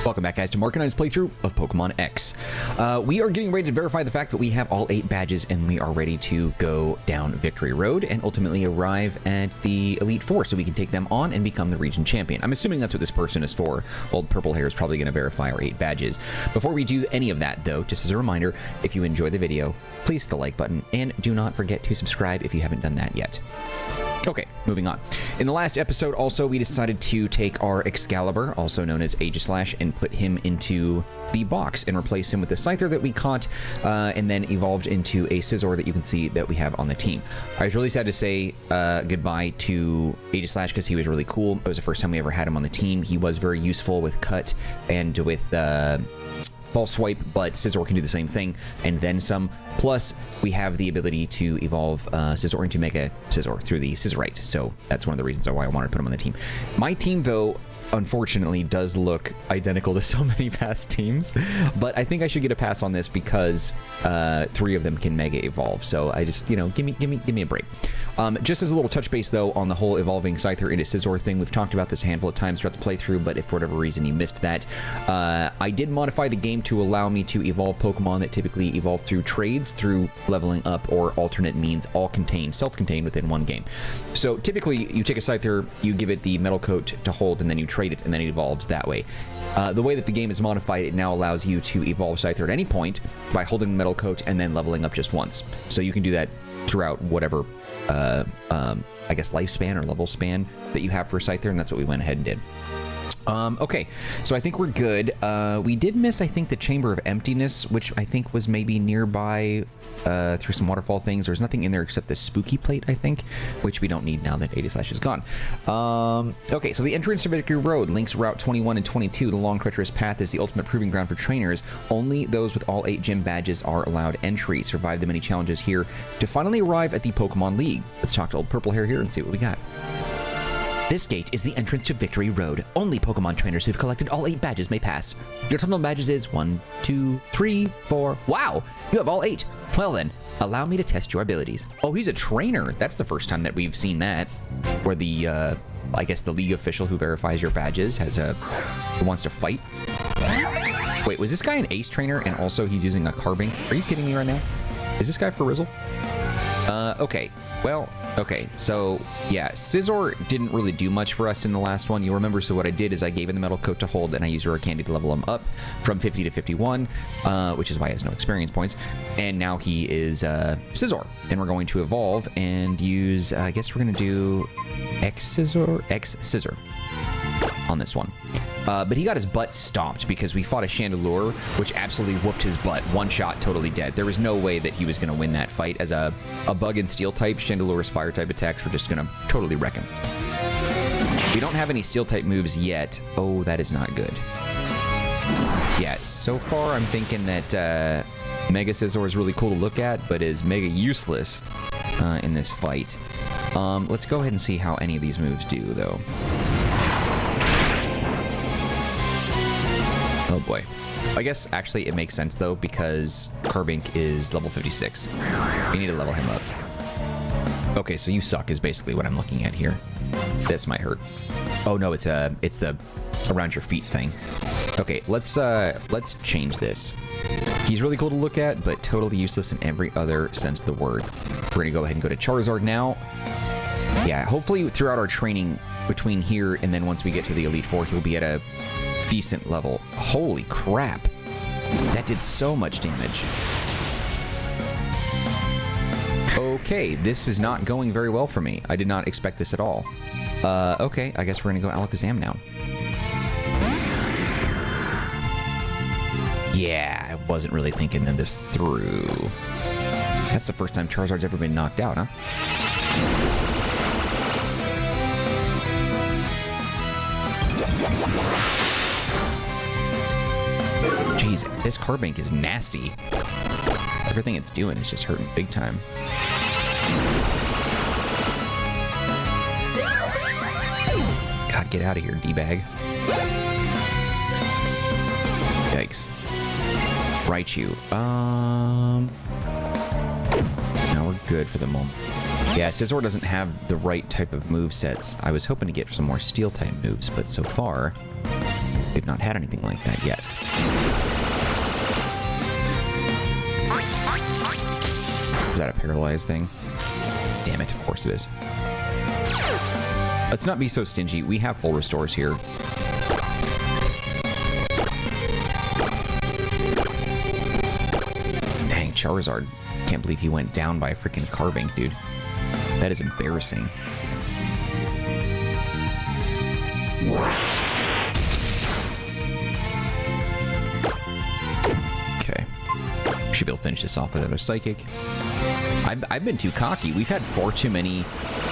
Welcome back, guys, to Marcanine's playthrough of Pokémon X. We are getting ready to verify the fact that we have all 8 badges and we are ready to go down Victory Road and ultimately arrive at the Elite Four so we can take them on and become the region champion. I'm assuming that's what this person is for. Old Purple Hair is probably going to verify our 8 badges. Before we do any of that, though, just as a reminder, if you enjoy the video, please hit the like button and do not forget to subscribe if you haven't done that yet. Okay, moving on. In the last episode, also, we decided to take our Excalibur, also known as Aegislash, and put him into the box and replace him with the Scyther that we caught and then evolved into a Scizor that you can see that we have on the team. I was really sad to say goodbye to Aegislash because he was really cool. It was the first time we ever had him on the team. He was very useful with Cut and with Ball Swipe, but Scizor can do the same thing and then some. Plus, we have the ability to evolve Scizor into Mega Scizor through the Scizorite, so that's one of the reasons why I wanted to put him on the team. My team, though, unfortunately, does look identical to so many past teams, but I think I should get a pass on this because 3 of them can Mega Evolve, so I just, you know, give me a break. Just as a little touch base, though, on the whole evolving Scyther into Scizor thing, we've talked about this a handful of times throughout the playthrough, but if for whatever reason you missed that, I did modify the game to allow me to evolve Pokemon that typically evolve through trades, through leveling up, or alternate means, all contained, self-contained within one game. So typically, you take a Scyther, you give it the metal coat to hold, and then you trade it, and then it evolves that way. The way that the game is modified, it now allows you to evolve Scyther at any point by holding the metal coat and then leveling up just once. So you can do that throughout whatever I guess lifespan or level span that you have for Scyther, and that's what we went ahead and did. Okay, so I think we're good. We did miss, I think, the Chamber of Emptiness, which I think was maybe nearby through some waterfall things. There's nothing in there except the Spooky Plate, I think, which we don't need now that Aegislash is gone. Okay, so the entrance to Victory Road links Route 21 and 22. The long, treacherous path is the ultimate proving ground for trainers. Only those with all 8 gym badges are allowed entry. Survive the many challenges here to finally arrive at the Pokémon League. Let's talk to old Purple Hair here and see what we got. This gate is the entrance to Victory Road. Only Pokemon trainers who've collected all 8 badges may pass. Your total badges is 1, 2, 3, 4. Wow, you have all 8. Well then, allow me to test your abilities. Oh, he's a trainer. That's the first time that we've seen that. Where the, I guess the league official who verifies your badges has who wants to fight. Wait, was this guy an ace trainer and also he's using a Carbink? Are you kidding me right now? Is this guy for Rizzle? Okay. Well, okay, so yeah, Scizor didn't really do much for us in the last one. You'll remember, so what I did is I gave him the metal coat to hold and I used Rare Candy to level him up from 50 to 51, which is why he has no experience points. And now he is Scizor, and we're going to evolve and use, I guess we're going to do X-Scissor on this one. But he got his butt stomped because we fought a Chandelure, which absolutely whooped his butt. One shot, totally dead. There was no way that he was going to win that fight. As a bug and steel type, Chandelure's fire type attacks were just going to totally wreck him. We don't have any steel type moves yet. Oh, that is not good. Yeah, so far I'm thinking that Mega Scizor is really cool to look at, but is mega useless in this fight. Let's go ahead and see how any of these moves do, though. Oh boy. I guess actually it makes sense though because Carbink is level 56. We need to level him up. Okay, so you suck is basically what I'm looking at here. This might hurt. Oh no, it's the around your feet thing. Okay, let's change this. He's really cool to look at, but totally useless in every other sense of the word. We're gonna go ahead and go to Charizard now. Yeah, hopefully throughout our training between here and then once we get to the Elite Four, he'll be at a decent level. Holy crap. That did so much damage. Okay, this is not going very well for me. I did not expect this at all. Okay, I guess we're gonna go Alakazam now. Yeah, I wasn't really thinking this through. That's the first time Charizard's ever been knocked out, huh? Jeez, this Carbink is nasty. Everything it's doing is just hurting big time. God, get out of here, D-bag. Yikes. Raichu. No, we're good for the moment. Yeah, Scizor doesn't have the right type of move sets. I was hoping to get some more steel type moves, but so far We've not had anything like that yet. Is that a paralyzed thing? Damn it, of course it is. Let's not be so stingy. We have full restores here. Dang, Charizard. Can't believe he went down by a freaking Carbink, dude. That is embarrassing. Okay. Should be able to finish this off with another Psychic. I've been too cocky. We've had 4 too many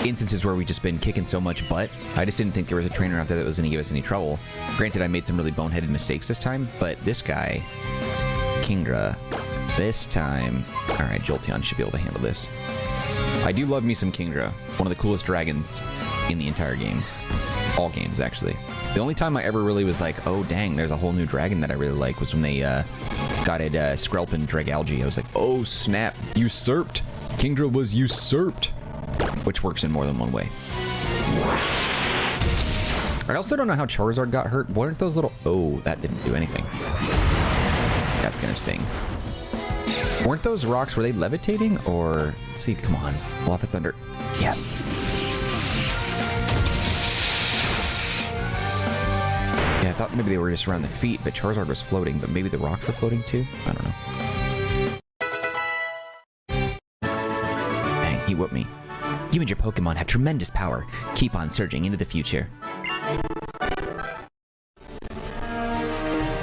instances where we've just been kicking so much butt. I just didn't think there was a trainer out there that was going to give us any trouble. Granted, I made some really boneheaded mistakes this time, but this guy, Kingdra, this time... Alright, Jolteon should be able to handle this. I do love me some Kingdra. One of the coolest dragons in the entire game. All games, actually. The only time I ever really was like, oh dang, there's a whole new dragon that I really like was when they got it Skrelpin Dragalge. I was like, oh snap, usurped. Kingdra was usurped. Which works in more than one way. I also don't know how Charizard got hurt. What are those little... Oh, that didn't do anything. That's gonna sting. Weren't those rocks, were they levitating? Or... Let's see, come on. Bluff of Thunder. Yes. Yeah, I thought maybe they were just around the feet, but Charizard was floating, but maybe the rocks were floating too? I don't know. Dang, he whooped me. You and your Pokemon have tremendous power. Keep on surging into the future.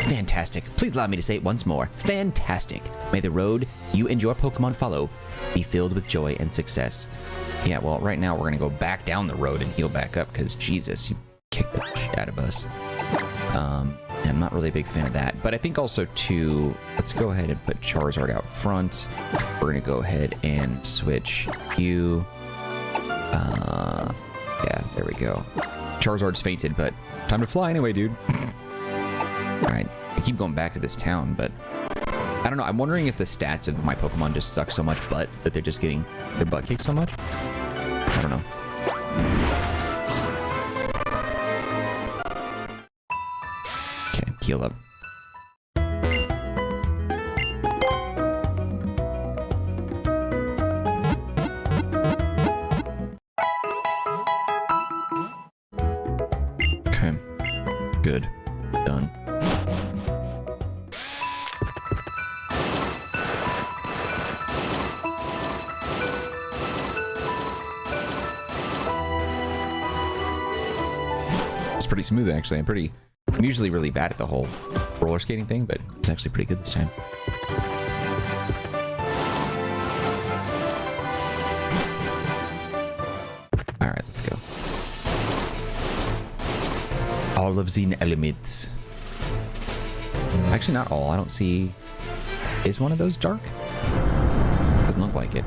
Fantastic. Please allow me to say it once more. Fantastic. May the road you and your Pokemon follow be filled with joy and success. Yeah, well, right now we're going to go back down the road and heal back up because, Jesus, you kicked the shit out of us. I'm not really a big fan of that. But I think also, too, let's go ahead and put Charizard out front. We're going to go ahead and switch you. Yeah, there we go. Charizard's fainted, but time to fly anyway, dude. Alright, I keep going back to this town, but I don't know. I'm wondering if the stats of my Pokemon just suck so much butt that they're just getting their butt kicked so much. I don't know. Okay, heal up. Okay, good. Done. It's pretty smooth, actually. I'm usually really bad at the whole roller skating thing, but it's actually pretty good this time. Alright, let's go. All of the elements. Actually, not all. I don't see... Is one of those dark? Doesn't look like it.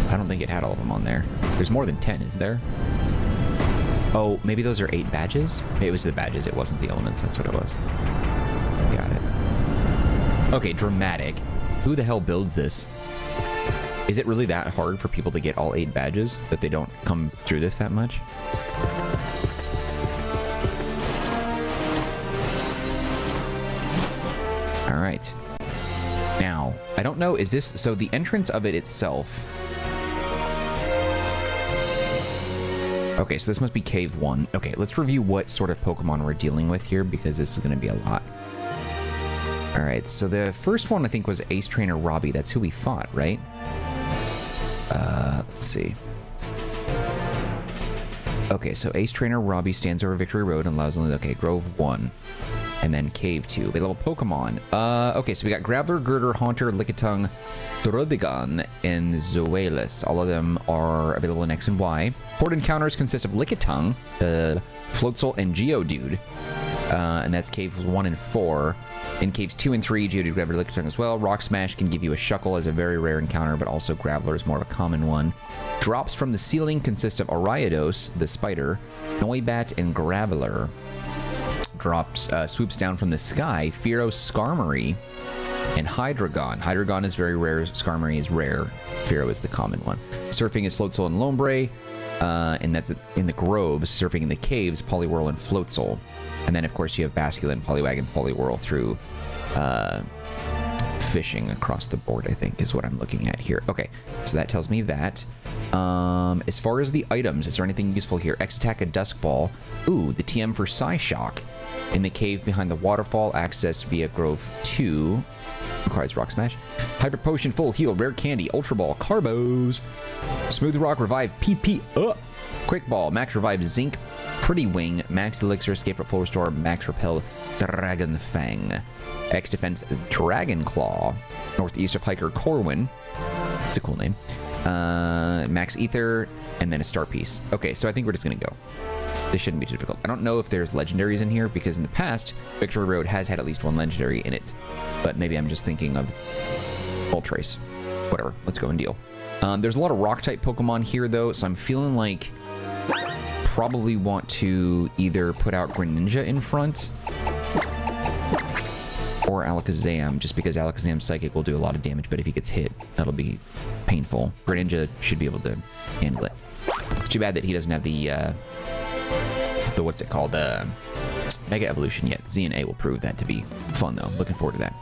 I don't think it had all of them on there. There's more than 10, isn't there? Oh, maybe those are 8 badges? It was the badges, it wasn't the elements. That's what it was. Got it. Okay, dramatic. Who the hell builds this? Is it really that hard for people to get all 8 badges? That they don't come through this that much? Alright. Now, I don't know, is this... So the entrance of it itself... Okay, so this must be Cave 1. Okay, let's review what sort of Pokemon we're dealing with here, because this is going to be a lot. Alright, so the first one I think was Ace Trainer Robbie. That's who we fought, right? Let's see. Okay, so Ace Trainer Robbie stands over Victory Road and allows only... Okay, Grove 1. And then Cave 2. We level Pokemon. Okay, so we got Graveler, Girder, Haunter, Lickitung, Drodigon, and Zoelis. All of them are available in X and Y. Horde encounters consist of Lickitung, Floatzel, and Geodude. And that's Caves 1 and 4. In Caves 2 and 3, Geodude, Graveler, Lickitung as well. Rock Smash can give you a Shuckle as a very rare encounter, but also Graveler is more of a common one. Drops from the ceiling consist of Ariados, the spider, Noibat, and Graveler. Drops, swoops down from the sky, Fearow, Skarmory, and Hydreigon. Hydreigon is very rare, Skarmory is rare, Fearow is the common one. Surfing is Floatzel and Lombre. and that's in the groves, surfing in the caves, Poliwhirl and Floatzel. And then, of course, you have Basculin, Poliwag, and Poliwhirl through fishing across the board, I think, is what I'm looking at here. Okay, so that tells me that. As far as the items, is there anything useful here? X-Attack, a Dusk Ball. Ooh, the TM for Psyshock. In the cave behind the waterfall, access via Grove 2. Requires Rock Smash. Hyper Potion, Full Heal, Rare Candy, Ultra Ball, Carbos. Smooth Rock, Revive, PP up. Quick Ball, Max Revive, Zinc, Pretty Wing, Max Elixir, Escape at Full Restore, Max Repel, Dragon Fang. X Defense, Dragon Claw. Northeast of Hiker, Corwin. It's a cool name. Max Ether, and then a Star Piece. Okay, so I think we're just going to go. This shouldn't be too difficult. I don't know if there's legendaries in here, because in the past, Victory Road has had at least one legendary in it. But maybe I'm just thinking of Moltres. Whatever, let's go and deal. There's a lot of Rock-type Pokemon here, though, so I'm feeling like probably want to either put out Greninja in front or Alakazam, just because Alakazam's Psychic will do a lot of damage, but if he gets hit, that'll be painful. Greninja should be able to handle it. It's too bad that he doesn't have the what's it called, Mega Evolution yet. Z and A will prove that to be fun, though. Looking forward to that.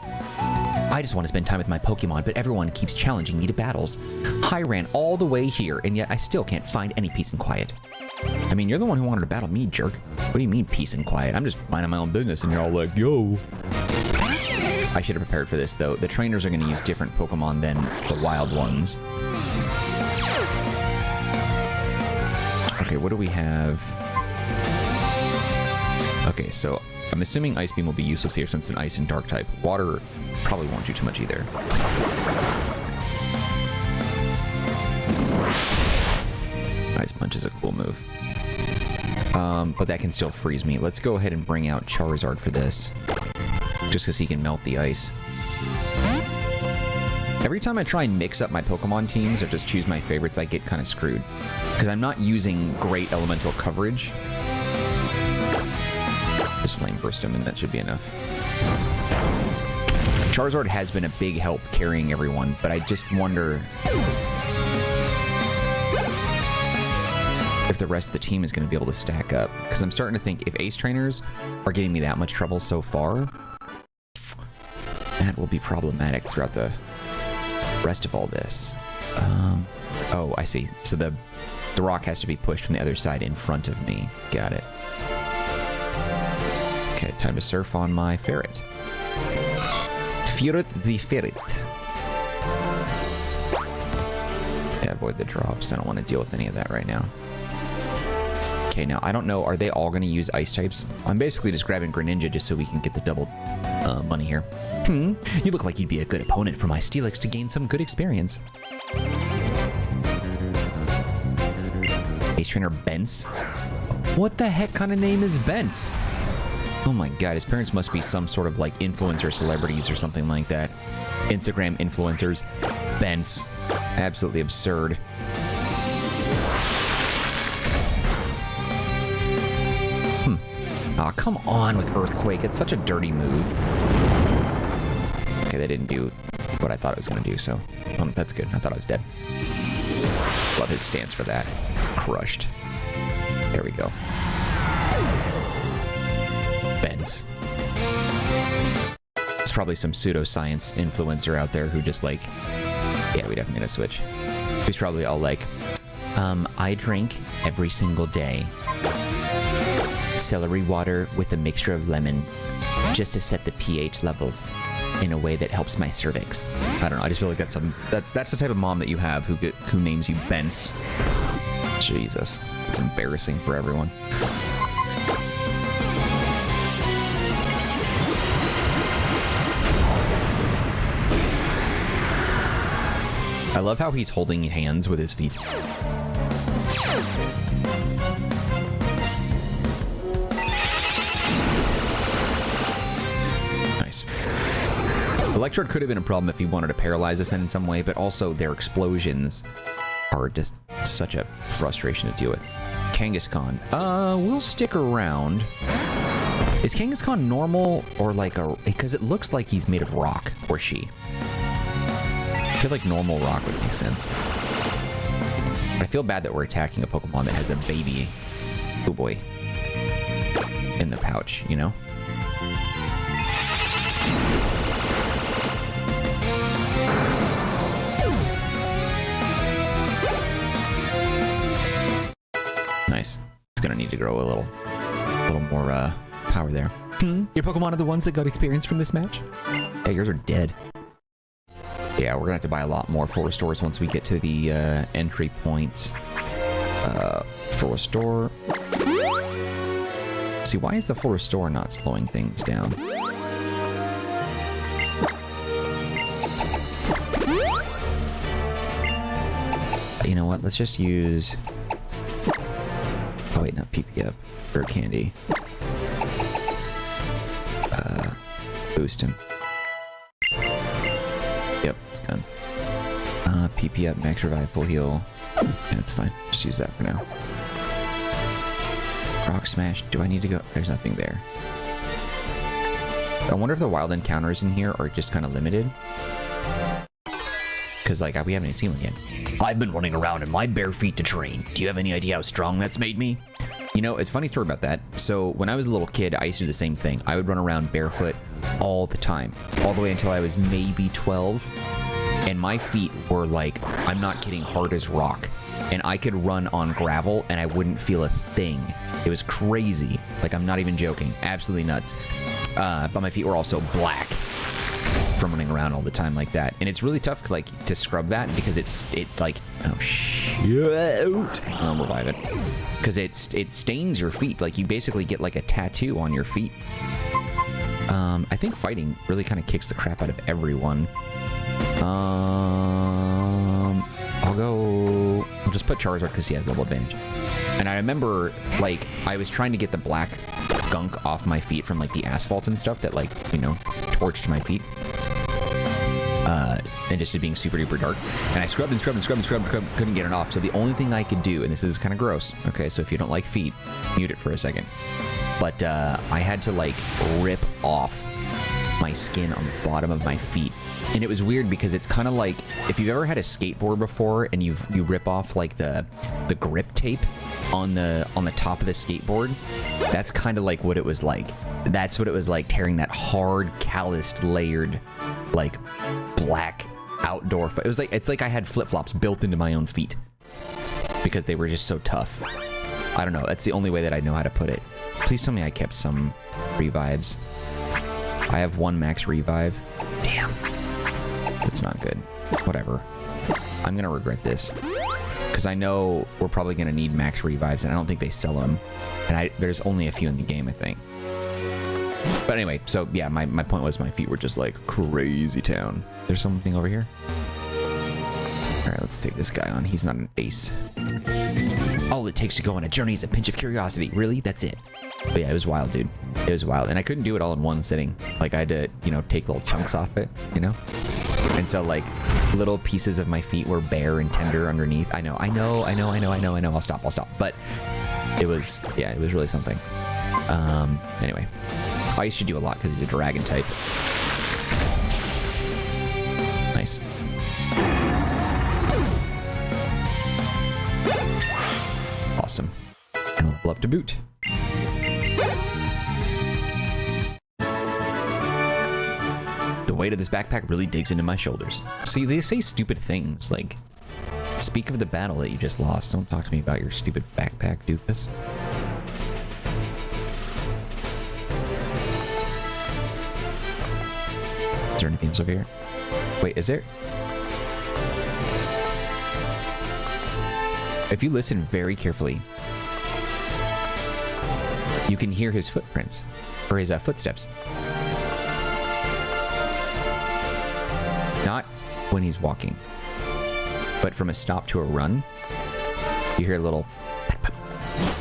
I just want to spend time with my Pokemon, but everyone keeps challenging me to battles. I ran all the way here, and yet I still can't find any peace and quiet. I mean, you're the one who wanted to battle me, jerk. What do you mean, peace and quiet? I'm just minding my own business, and you're all like, yo. I should have prepared for this, though. The trainers are going to use different Pokemon than the wild ones. Okay, what do we have? Okay, so I'm assuming Ice Beam will be useless here since it's an Ice and Dark type. Water probably won't do too much either. Ice Punch is a cool move. But that can still freeze me. Let's go ahead and bring out Charizard for this. Just because he can melt the ice. Every time I try and mix up my Pokemon teams or just choose my favorites, I get kind of screwed. Because I'm not using great elemental coverage. Just Flame Burst him and that should be enough. Charizard has been a big help carrying everyone, but I just wonder if the rest of the team is going to be able to stack up. Because I'm starting to think if Ace Trainers are getting me that much trouble so far, that will be problematic throughout the rest of all this. Oh, I see. So the rock has to be pushed from the other side in front of me. Got it. Okay, time to surf on my ferret. Ferret the ferret. Yeah, avoid the drops. I don't want to deal with any of that right now. Okay, now, I don't know. Are they all going to use ice types? I'm basically just grabbing Greninja just so we can get the double money here. You look like you'd be a good opponent for my Steelix to gain some good experience. Ace Trainer Bence? What the heck kind of name is Bence? Oh my god, his parents must be some sort of like influencer celebrities or something like that. Instagram influencers. Bence. Absolutely absurd. Aw, come on with Earthquake. It's such a dirty move. Okay, they didn't do what I thought it was going to do, so that's good. I thought I was dead. Love his stance for that. Crushed. There we go. Bends. There's probably some pseudoscience influencer out there who just like, yeah, we definitely need to switch. He's probably all like, I drink every single day celery water with a mixture of lemon just to set the pH levels in a way that helps my cervix. I don't know. I just feel like that's the type of mom that you have who names you Bence. Jesus, it's embarrassing for everyone. I love how he's holding hands with his feet. Nice. Electrode could have been a problem if he wanted to paralyze us in some way, but also their explosions are just such a frustration to deal with. Kangaskhan. We'll stick around. Is Kangaskhan normal or like a... Because it looks like he's made of rock, or she. I feel like normal rock would make sense. I feel bad that we're attacking a Pokemon that has a baby, oh boy, in the pouch, you know? Nice. It's gonna need to grow a little more power there. Your Pokemon are the ones that got experience from this match? Yeah, yours are dead. Yeah, we're gonna have to buy a lot more full restores once we get to the entry points. Full restore. See, why is the full restore not slowing things down? You know what? Let's just use... Oh wait, not PP up. Or candy. Boost him. Yep, it's gone. PP up, max revive, full heal. Yeah, that's fine. Just use that for now. Rock smash. Do I need to go? There's nothing there. I wonder if the wild encounters in here are just kind of limited. Because, like, we haven't seen one yet. I've been running around in my bare feet to train. Do you have any idea how strong that's made me? You know, it's a funny story about that. So, when I was a little kid, I used to do the same thing. I would run around barefoot all the time. All the way until I was maybe 12. And my feet were, like, I'm not kidding, hard as rock. And I could run on gravel and I wouldn't feel a thing. It was crazy. Like, I'm not even joking. Absolutely nuts. But my feet were also black from running around all the time like that. And it's really tough, like, to scrub that because it like, oh, shoot. I'll revive it. Because it stains your feet. Like, you basically get, like, a tattoo on your feet. I think fighting really kind of kicks the crap out of everyone. I'll just put Charizard because he has level advantage. And I remember, like, I was trying to get the black gunk off my feet from, like, the asphalt and stuff that, like, you know, torched my feet. And just it being super duper dark. And I scrubbed and scrubbed and scrubbed and scrubbed, couldn't get it off. So the only thing I could do, and this is kind of gross, okay, so if you don't like feet, mute it for a second. But I had to, like, rip off my skin on the bottom of my feet. And it was weird because it's kind of like if you've ever had a skateboard before and you rip off like the grip tape on the top of the skateboard. That's kind of like what it was like. That's what it was like tearing that hard, calloused, layered, like black outdoor. It's like I had flip-flops built into my own feet because they were just so tough. I don't know. That's the only way that I know how to put it. Please tell me I kept some revives. I have one max revive. Damn. That's not good. Whatever. I'm gonna regret this. Because I know we're probably gonna need max revives, and I don't think they sell them. And there's only a few in the game, I think. But anyway, so yeah, my point was my feet were just like crazy town. There's something over here. Alright, let's take this guy on. He's not an ace. All it takes to go on a journey is a pinch of curiosity. Really? That's it. But yeah, it was wild, dude. It was wild. And I couldn't do it all in one sitting. Like, I had to, you know, take little chunks off it, you know? And so, like, little pieces of my feet were bare and tender underneath. I know. I'll stop. But it was, yeah, it was really something. Anyway. I used to do a lot because he's a dragon type. Nice. Awesome. And level up to boot. The weight of this backpack really digs into my shoulders. See, they say stupid things like, speak of the battle that you just lost. Don't talk to me about your stupid backpack, doofus. Is there anything else over here? Wait, is there? If you listen very carefully, you can hear his footprints, or his footsteps. Not when he's walking, but from a stop to a run, you hear a little pat, pat,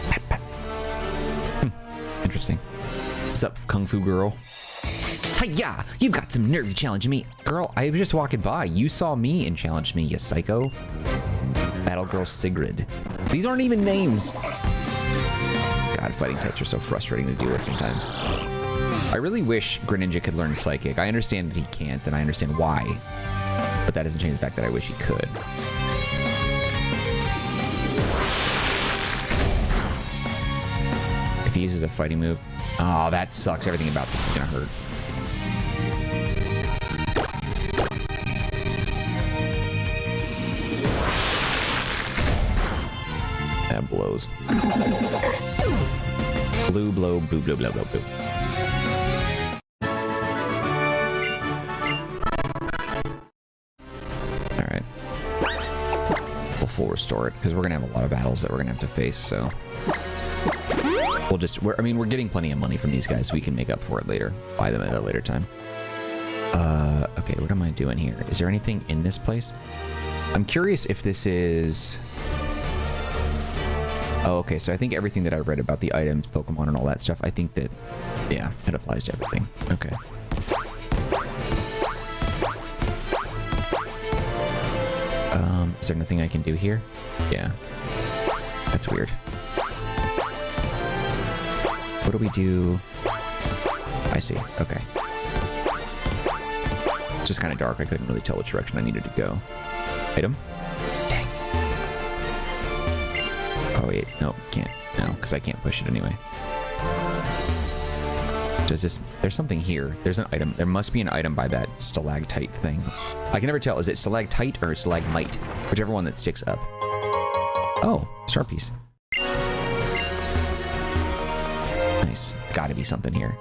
pat, pat. Interesting. What's up, Kung Fu girl? Hiya! You've got some nerve challenging me. Girl, I was just walking by. You saw me and challenged me, you psycho. Battle Girl Sigrid. These aren't even names. God, fighting types are so frustrating to deal with sometimes. I really wish Greninja could learn Psychic. I understand that he can't, and I understand why. But that doesn't change the fact that I wish he could. he uses a fighting move. Oh, that sucks. Everything about this is gonna hurt. That blows. Blue, blow, blue, blue, blue, blue, blue. Alright. We'll full restore it, because we're gonna have a lot of battles that we're gonna have to face, so... We'll just... I mean, we're getting plenty of money from these guys, so we can make up for it later. Buy them at a later time. Okay, what am I doing here? Is there anything in this place? I'm curious if this is... Oh, okay, so I think everything that I read about the items, Pokemon, and all that stuff, I think that, yeah, it applies to everything. Okay. Is there nothing I can do here? Yeah. That's weird. What do we do? I see, okay. It's just kind of dark, I couldn't really tell which direction I needed to go. Item? Dang. Oh wait, no, can't. No, because I can't push it anyway. Does this... There's something here. There's an item. There must be an item by that stalactite thing. I can never tell. Is it stalactite or stalagmite? Whichever one that sticks up. Oh, star piece. Nice. Gotta be something here.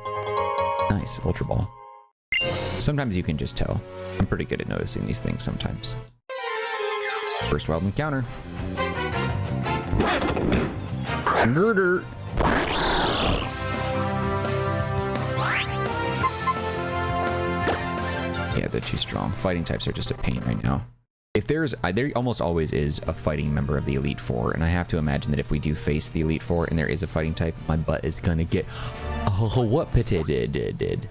Nice. Ultra Ball. Sometimes you can just tell. I'm pretty good at noticing these things sometimes. First wild encounter. Girder. Yeah, they're too strong. Fighting types are just a pain right now. If there almost always is a fighting member of the Elite Four, and I have to imagine that if we do face the Elite Four and there is a fighting type, my butt is gonna get whoop-pitted.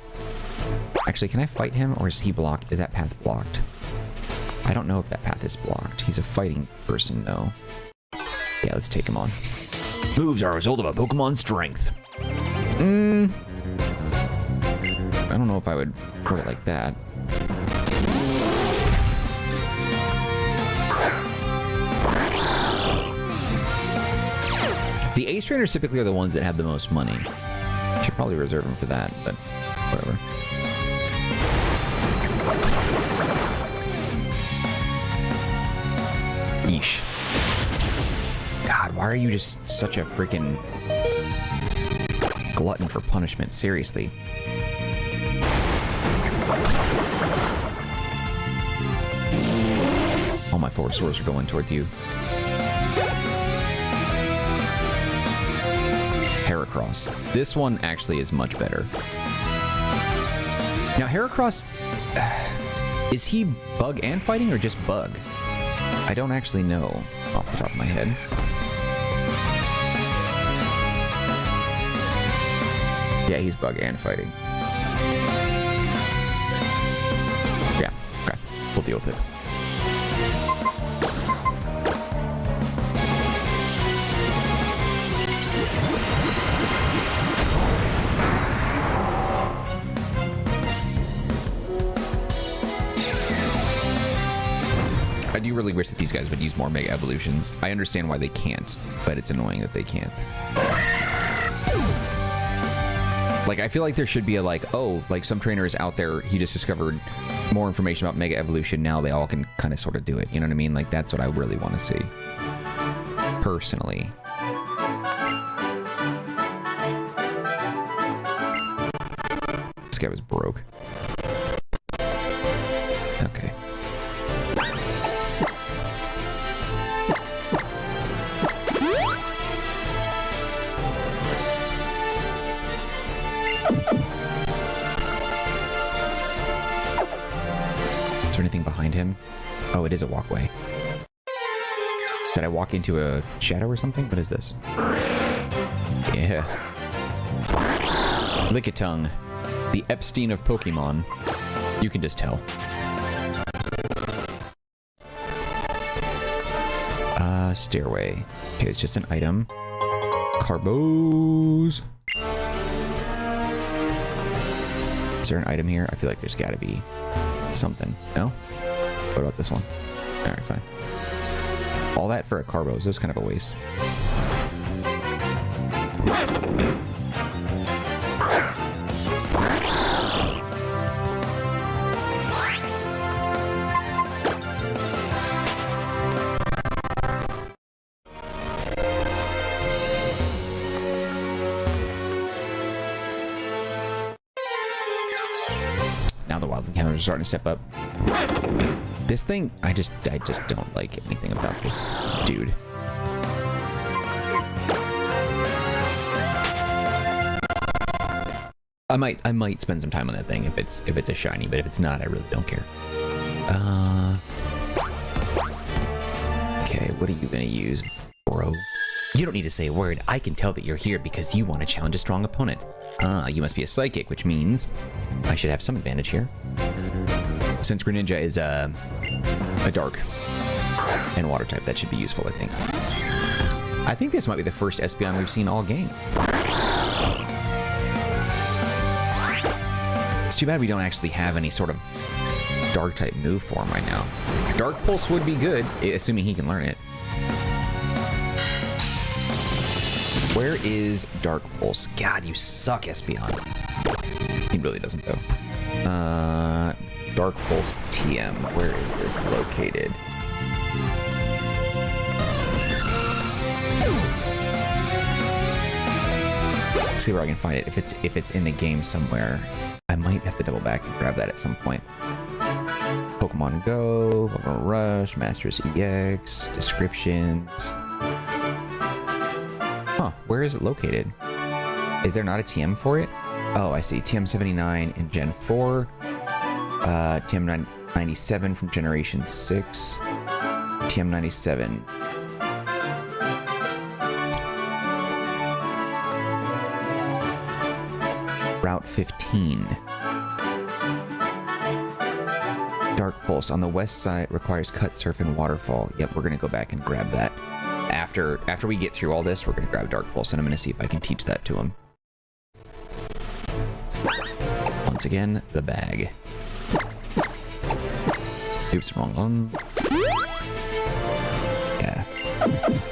Actually, can I fight him, or is he blocked? Is that path blocked? I don't know if that path is blocked. He's a fighting person, though. Yeah, let's take him on. Moves are a result of a Pokemon's strength. I don't know if I would put it like that. The Ace Trainers typically are the ones that have the most money. Should probably reserve them for that, but whatever. Yeesh. God, why are you just such a freaking glutton for punishment? Seriously. All my forward swords are going towards you. Heracross. This one actually is much better. Now, Heracross, is he bug and fighting or just bug? I don't actually know off the top of my head. Yeah, he's bug and fighting. Yeah, okay. We'll deal with it. I do really wish that these guys would use more Mega Evolutions. I understand why they can't, but it's annoying that they can't. Like, I feel like there should be a, like, oh, like, some trainer is out there, he just discovered more information about Mega Evolution, now they all can kind of sort of do it. You know what I mean? Like, that's what I really want to see. Personally. This guy was broke. Okay. Is there anything behind him? Oh, it is a walkway. Did I walk into a shadow or something? What is this? Yeah. Lickitung. The Epstein of Pokemon. You can just tell. Stairway. Okay, it's just an item. Carbos. Is there an item here? I feel like there's gotta be something. No? What about this one? Alright, fine. All that for a Carbos. That was kind of a waste. now the wild encounters are starting to step up. This thing, I just don't like anything about this dude. I might spend some time on that thing if it's a shiny, but if it's not, I really don't care. Okay, what are you gonna use, bro? You don't need to say a word. I can tell that you're here because you want to challenge a strong opponent. You must be a psychic, which means I should have some advantage here. Since Greninja is a dark and water type, that should be useful, I think. I think this might be the first Espeon we've seen all game. It's too bad we don't actually have any sort of dark type move for him right now. Dark Pulse would be good, assuming he can learn it. Where is Dark Pulse? God, you suck, Espeon. He really doesn't, though. Dark Pulse TM. Where is this located? Let's see where I can find it. If it's in the game somewhere, I might have to double back and grab that at some point. Pokemon Go, Pokemon Rush, Masters EX, descriptions. Huh, where is it located? Is there not a TM for it? Oh, I see. TM79 in Gen 4. TM97 from Generation 6. TM97. Route 15. Dark Pulse on the west side requires Cut, Surf, and Waterfall. Yep, we're going to go back and grab that. After we get through all this, we're going to grab Dark Pulse, and I'm going to see if I can teach that to him. Once again, the bag. Oops, wrong one. Yeah.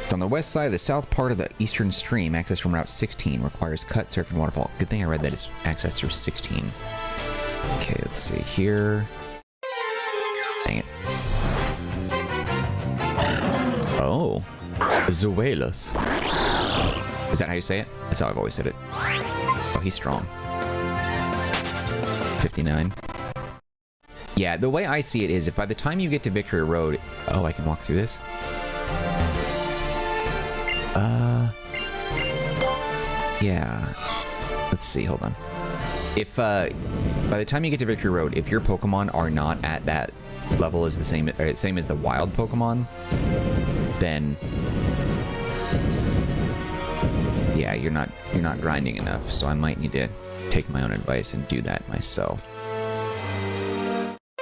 It's on the west side of the south part of the eastern stream. Access from Route 16 requires Cut, Surf, and Waterfall. Good thing I read that it's access through 16. Okay, let's see here. Dang it. Oh. Zuelas. Is that how you say it? That's how I've always said it. Oh, he's strong. 59. Yeah, the way I see it is if by the time you get to Victory Road... Oh, I can walk through this? Yeah. Let's see, hold on. If, by the time you get to Victory Road, if your Pokemon are not at that level as the same as the wild Pokemon, then... Yeah, you're not grinding enough, so I might need to take my own advice and do that myself.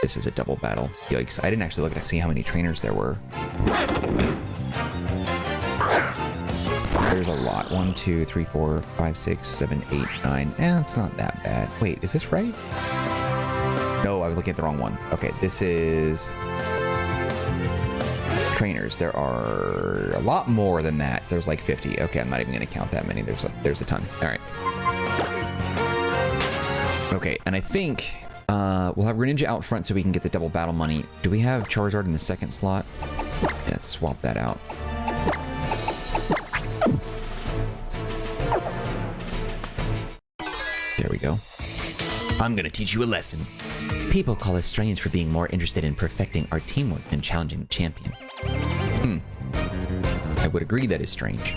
This is a double battle. Yikes, I didn't actually look to see how many trainers there were. There's a lot. 1, 2, 3, 4, 5, 6, 7, 8, 9. It's not that bad. Wait, is this right? No, I was looking at the wrong one. Okay, this is... trainers. There are a lot more than that. There's like 50. Okay, I'm not even going to count that many. There's a ton. All right. Okay, and I think we'll have Greninja out front so we can get the double battle money. Do we have Charizard in the second slot? Let's swap that out. There we go. I'm going to teach you a lesson. People call us strange for being more interested in perfecting our teamwork than challenging the champion. I would agree that is strange.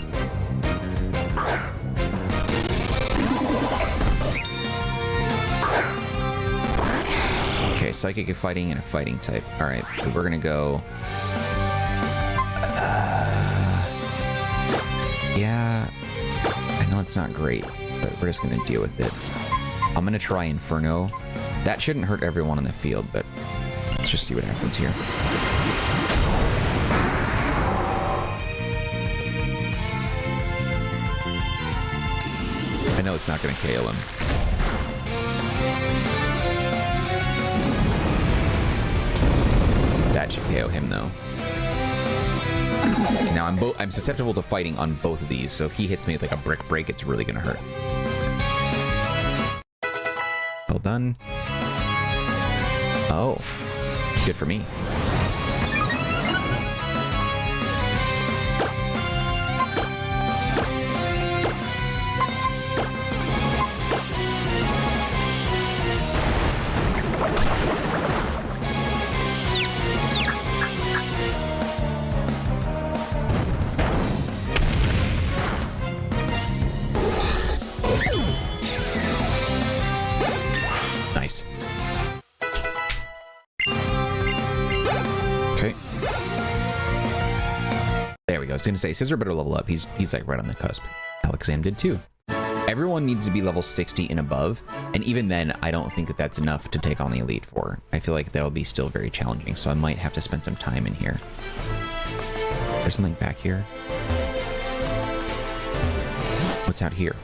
Okay, Psychic and Fighting and a Fighting type. Alright, so we're gonna go... yeah, I know it's not great, but we're just gonna deal with it. I'm gonna try Inferno. That shouldn't hurt everyone on the field, but let's just see what happens here. I know it's not going to KO him. That should KO him, though. Now, I'm susceptible to fighting on both of these, so if he hits me with like a brick break, it's really going to hurt. Well done. Oh, good for me. Nice. Okay. There we go. I was gonna say, Scissor better level up. He's like right on the cusp. Alexam did too. Everyone needs to be level 60 and above, and even then, I don't think that that's enough to take on the Elite Four. I feel like that'll be still very challenging, so I might have to spend some time in here. There's something back here. What's out here?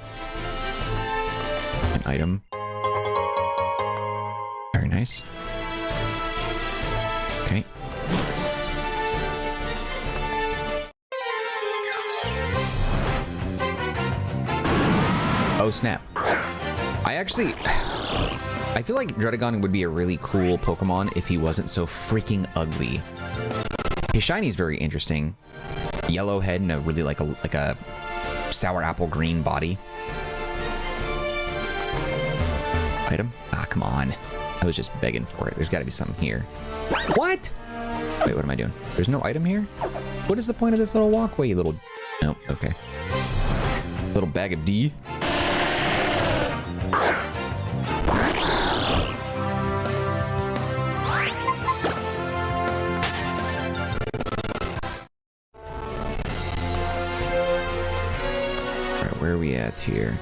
An item. Very nice. Okay. Oh snap. I feel like Dredagon would be a really cool Pokemon if he wasn't so freaking ugly. His shiny is very interesting. Yellow head and a really like a sour apple green body. Item? Ah, come on. I was just begging for it. There's got to be something here. What? Wait, what am I doing? There's no item here? What is the point of this little walkway, you little... Nope, okay. Little bag of D. Where are we at here?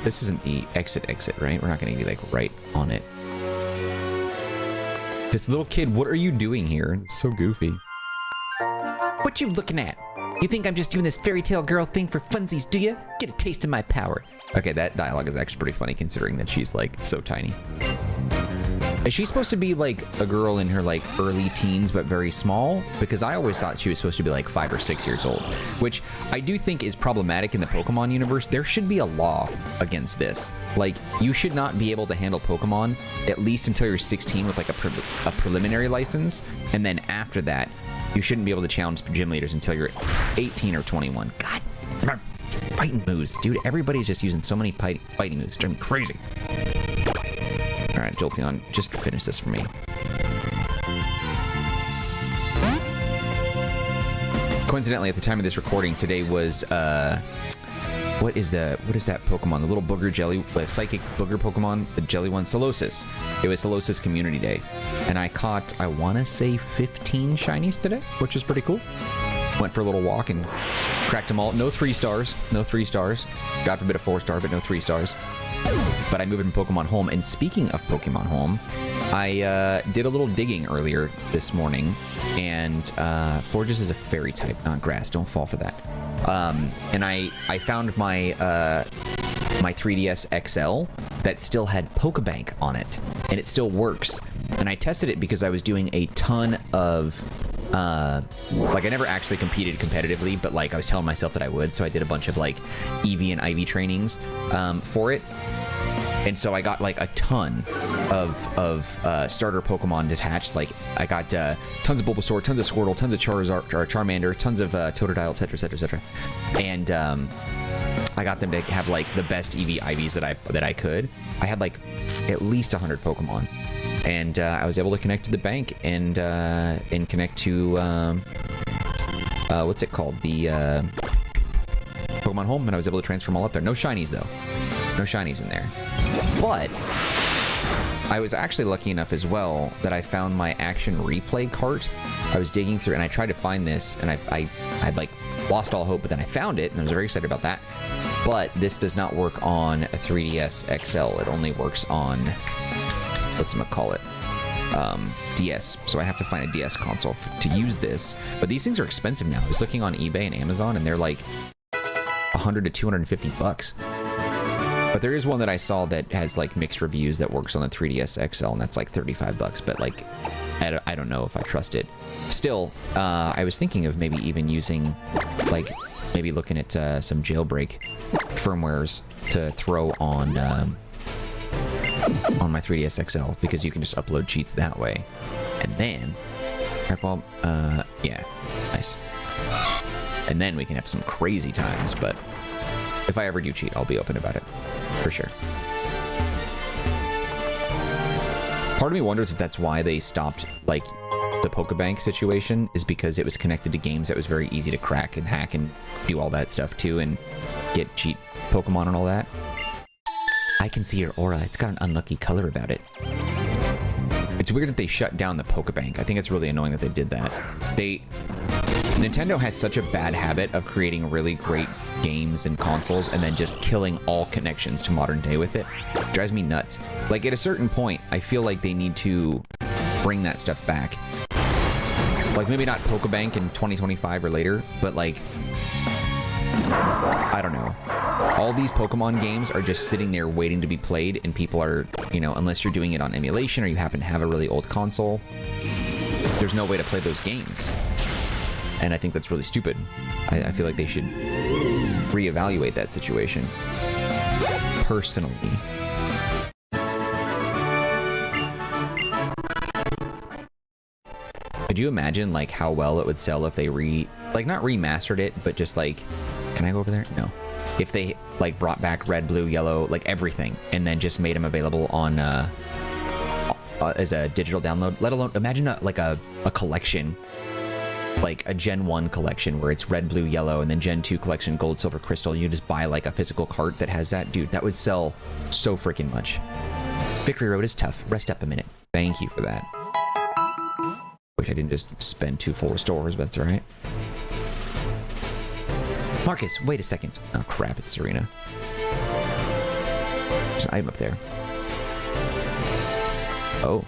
This isn't the exit, right? We're not going to be like right on it. This little kid, what are you doing here? It's so goofy. What you looking at? You think I'm just doing this fairy tale girl thing for funsies, do you? Get a taste of my power. Okay, that dialogue is actually pretty funny considering that she's like so tiny. Is she supposed to be like a girl in her like early teens but very small? Because I always thought she was supposed to be like 5 or 6 years old, which I do think is problematic in the Pokemon universe. There should be a law against this. Like, you should not be able to handle Pokemon at least until you're 16 with like a preliminary license, and then after that, you shouldn't be able to challenge gym leaders until you're 18 or 21. God, fighting moves, dude. Everybody's just using so many fighting moves. It's driving me crazy. All right, Jolteon, just finish this for me. Coincidentally, at the time of this recording, today was what is that Pokemon? The little booger jelly, the psychic booger Pokemon, the jelly one, Solosis. It was Solosis Community Day, and I caught, I want to say 15 shinies today, which is pretty cool. Went for a little walk and cracked them all. No 3 stars. No 3 stars. God forbid a 4-star, but no 3 stars. But I moved from Pokemon Home. And speaking of Pokemon Home, I did a little digging earlier this morning. And Florges is a fairy type, not grass. Don't fall for that. And I found my my 3DS XL that still had Pokebank on it. And it still works. And I tested it because I was doing a ton of... like I never actually competed competitively, but like I was telling myself that I would, so I did a bunch of like EV and IV trainings for it, and so I got like a ton of starter Pokemon detached. Like I got tons of Bulbasaur, tons of Squirtle, tons of Charizard, or Charmander, tons of Totodile, etc., etc., etc., and I got them to have like the best EV IVs that I could. I had like at least 100 Pokemon. And I was able to connect to the bank and connect to what's it called, the Pokemon Home, and I was able to transfer them all up there. No shinies though, no shinies in there. But I was actually lucky enough as well that I found my Action Replay cart. I was digging through and I tried to find this, and I like lost all hope, but then I found it and I was very excited about that. But this does not work on a 3DS XL. It only works on, whatchamacallit, DS. So I have to find a DS console to use this. But these things are expensive now. I was looking on eBay and Amazon, and they're like 100 to 250 bucks. But there is one that I saw that has like mixed reviews that works on the 3DS XL, and that's like 35 bucks. But like, I don't know if I trust it. Still, I was thinking of maybe even using, like, maybe looking at some jailbreak firmwares to throw on my 3DS XL, because you can just upload cheats that way. And then, well, yeah, nice. And then we can have some crazy times, but if I ever do cheat, I'll be open about it, for sure. Part of me wonders if that's why they stopped, like, the Pokebank situation, is because it was connected to games that was very easy to crack and hack and do all that stuff too, and get cheat Pokemon and all that. can see your aura. It's got an unlucky color about it. It's weird that they shut down the Pokebank. I think it's really annoying that they did that. Nintendo has such a bad habit of creating really great games and consoles and then just killing all connections to modern day with it. It drives me nuts. Like, at a certain point, I feel like they need to bring that stuff back. Like, maybe not Pokebank in 2025 or later, but like, I don't know. All these Pokemon games are just sitting there waiting to be played, and people are, you know, unless you're doing it on emulation or you happen to have a really old console, there's no way to play those games. And I think that's really stupid. I feel like they should reevaluate that situation. Personally. Could you imagine, like, how well it would sell if they not remastered it, but just like, can I go over there? No. If they like brought back red, blue, yellow, like everything, and then just made them available on as a digital download. Let alone imagine a collection, like a Gen 1 collection where it's red, blue, yellow, and then Gen 2 collection, gold, silver, crystal. You just buy like a physical cart that has that. Dude, that would sell so freaking much. Victory Road is tough. Rest up a minute. Thank you for that. Wish I didn't just spend 2 full restores, but that's all right. Marcus, wait a second. Oh crap, it's Serena. There's an item up there. Oh.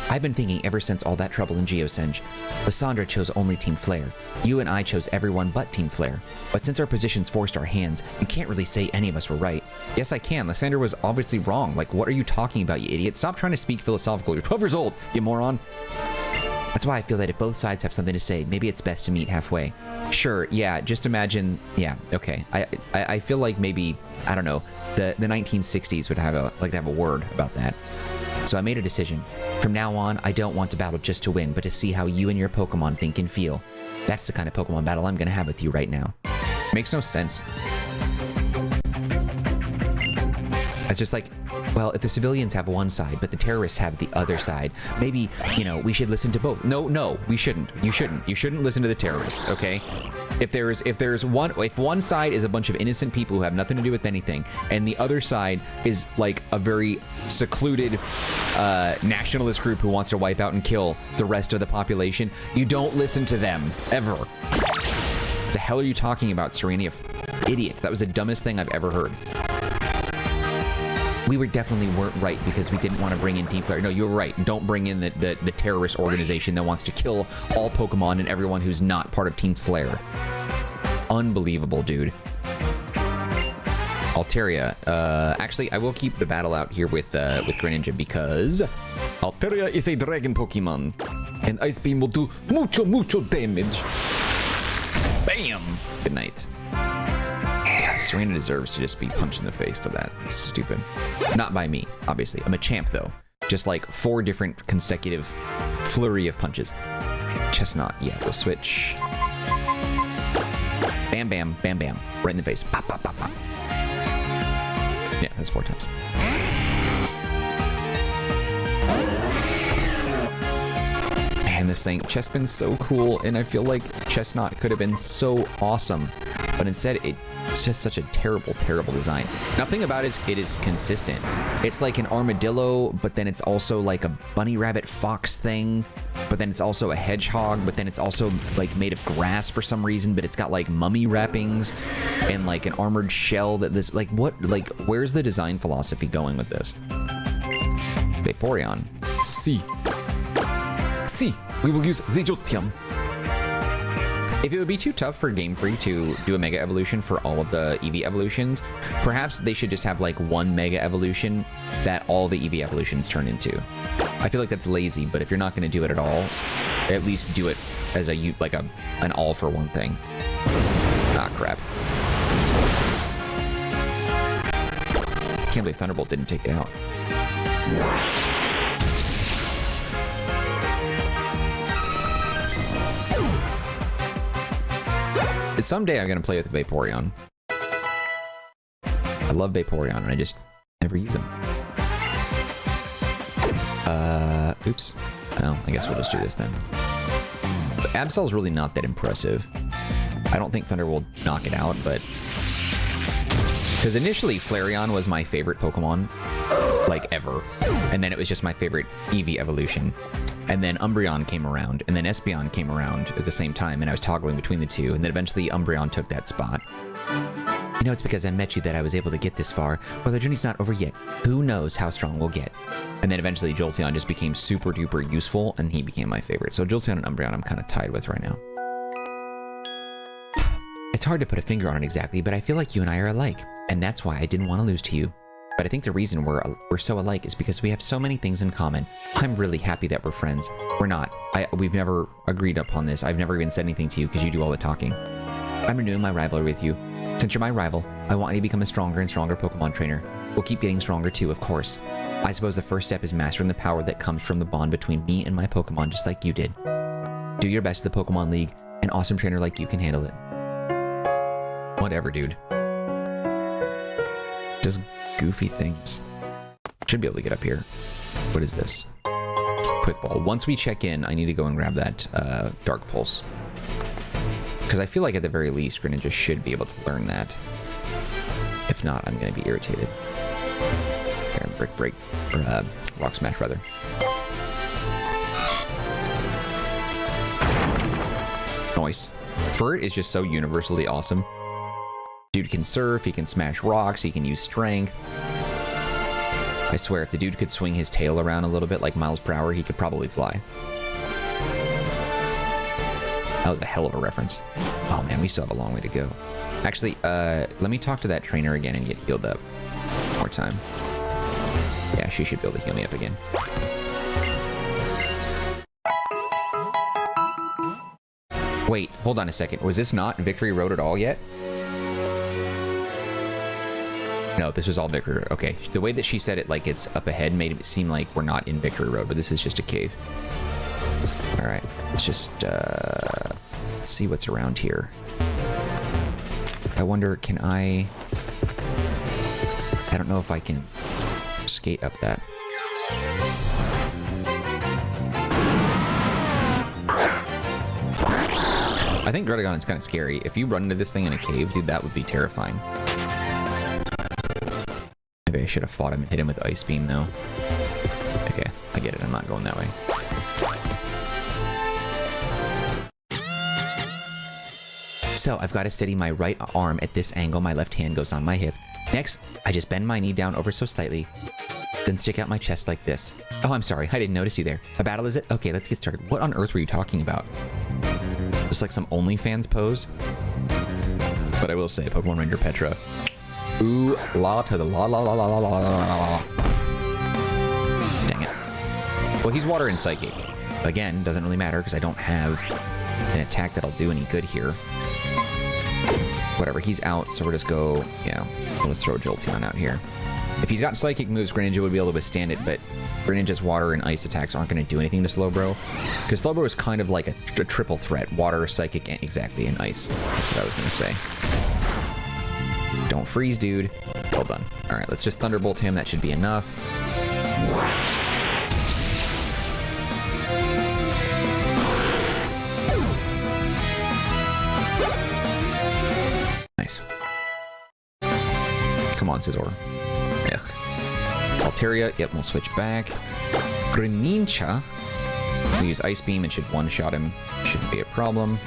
I've been thinking ever since all that trouble in Geosenge. Lysandra chose only Team Flare. You and I chose everyone but Team Flare. But since our positions forced our hands, you can't really say any of us were right. Yes, I can. Lysandra was obviously wrong. Like, what are you talking about, you idiot? Stop trying to speak philosophical. You're 12 years old, you moron. That's why I feel that if both sides have something to say, maybe it's best to meet halfway. Sure, yeah, just imagine, yeah, okay. I feel like maybe, I don't know, the 1960s would have a word about that. So I made a decision. From now on, I don't want to battle just to win, but to see how you and your Pokemon think and feel. That's the kind of Pokemon battle I'm gonna have with you right now. Makes no sense. It's just like, well, if the civilians have one side, but the terrorists have the other side, maybe, you know, we should listen to both. No, we shouldn't. You shouldn't listen to the terrorists, okay? If one side is a bunch of innocent people who have nothing to do with anything, and the other side is like a very secluded nationalist group who wants to wipe out and kill the rest of the population, you don't listen to them, ever. The hell are you talking about, Serena? You idiot. That was the dumbest thing I've ever heard. We definitely weren't right because we didn't want to bring in Team Flare. No, you were right. Don't bring in the terrorist organization that wants to kill all Pokemon and everyone who's not part of Team Flare. Unbelievable, dude. Altaria. Actually, I will keep the battle out here with Greninja because Altaria is a dragon Pokemon, and Ice Beam will do mucho damage. Bam! Good night. God, Serena deserves to just be punched in the face for that. It's stupid. Not by me, obviously. I'm a champ, though. Just like 4 different consecutive flurry of punches. Chestnut, yeah, the switch. Bam, bam, bam, bam. Right in the face. Pop, pop, pop, pop. Yeah, that's 4 times. Man, this thing, Chespin's so cool, and I feel like Chestnut could have been so awesome. But instead, it's just such a terrible, terrible design. Nothing about it is consistent. It's like an armadillo, but then it's also like a bunny rabbit fox thing. But then it's also a hedgehog, but then it's also like made of grass for some reason, but it's got like mummy wrappings and like an armored shell that this, like what, like where's the design philosophy going with this? Vaporeon. Si, we will use the Jotium. If it would be too tough for Game Freak to do a Mega Evolution for all of the EV evolutions, perhaps they should just have like one Mega Evolution that all the EV evolutions turn into. I feel like that's lazy, but if you're not going to do it at all, at least do it as an all-for-one thing. Ah, crap. I can't believe Thunderbolt didn't take it out. Someday I'm going to play with Vaporeon. I love Vaporeon, and I just never use him. Oops. Well, I guess we'll just do this then. But Absol's really not that impressive. I don't think Thunder will knock it out, but Because initially, Flareon was my favorite Pokemon, like, ever. And then it was just my favorite Eevee evolution. And then Umbreon came around, and then Espeon came around at the same time, and I was toggling between the two, and then eventually Umbreon took that spot. You know, it's because I met you that I was able to get this far. Well, the journey's not over yet. Who knows how strong we'll get? And then eventually Jolteon just became super duper useful, and he became my favorite. So Jolteon and Umbreon I'm kind of tied with right now. It's hard to put a finger on it exactly, but I feel like you and I are alike, and that's why I didn't want to lose to you. But I think the reason we're so alike is because we have so many things in common. I'm really happy that we're friends. We're not. We've never agreed upon this. I've never even said anything to you because you do all the talking. I'm renewing my rivalry with you. Since you're my rival, I want you to become a stronger and stronger Pokemon trainer. We'll keep getting stronger too, of course. I suppose the first step is mastering the power that comes from the bond between me and my Pokemon, just like you did. Do your best at the Pokemon League. An awesome trainer like you can handle it. Whatever, dude. Just goofy things. Should be able to get up here. What is this? Quick Ball. Once we check in, I need to go and grab that Dark Pulse. Because I feel like at the very least, Greninja should be able to learn that. If not, I'm going to be irritated. There, Brick Break. Or Rock Smash, rather. Nice. Furt is just so universally awesome. Dude can surf, he can smash rocks, he can use strength. I swear, if the dude could swing his tail around a little bit like miles per hour, he could probably fly. That was a hell of a reference. Oh man, we still have a long way to go. Actually, let me talk to that trainer again and get healed up. One more time. Yeah, she should be able to heal me up again. Wait, hold on a second. Was this not Victory Road at all yet? No, this was all Victory Road. Okay, the way that she said it, like it's up ahead, made it seem like we're not in Victory Road, but this is just a cave. All right, let's just let's see what's around here. I wonder, can I don't know if I can skate up that. I think Greninja is kind of scary. If you run into this thing in a cave, dude, that would be terrifying. Maybe I should have fought him and hit him with Ice Beam, though. Okay, I get it. I'm not going that way. So, I've got to steady my right arm at this angle. My left hand goes on my hip. Next, I just bend my knee down over so slightly, then stick out my chest like this. Oh, I'm sorry. I didn't notice you there. A battle, is it? Okay, let's get started. What on earth were you talking about? Just like some OnlyFans pose? But I will say, Pokemon Ranger Petra. Ooh, la to the la la la la la la la. Dang it. Well, he's Water and Psychic. Again, doesn't really matter because I don't have an attack that'll do any good here. Whatever, he's out, so we'll just go, yeah, let's throw Jolteon out here. If he's got Psychic moves, Greninja would be able to withstand it, but Greninja's Water and Ice attacks aren't going to do anything to Slowbro. Because Slowbro is kind of like a triple threat. Water, Psychic, and exactly, and Ice. That's what I was going to say. Don't freeze, dude. Well done. Alright, let's just Thunderbolt him. That should be enough. Nice. Come on, Scizor. Ugh. Altaria. Yep, we'll switch back. Greninja. We use Ice Beam and should one-shot him. Shouldn't be a problem.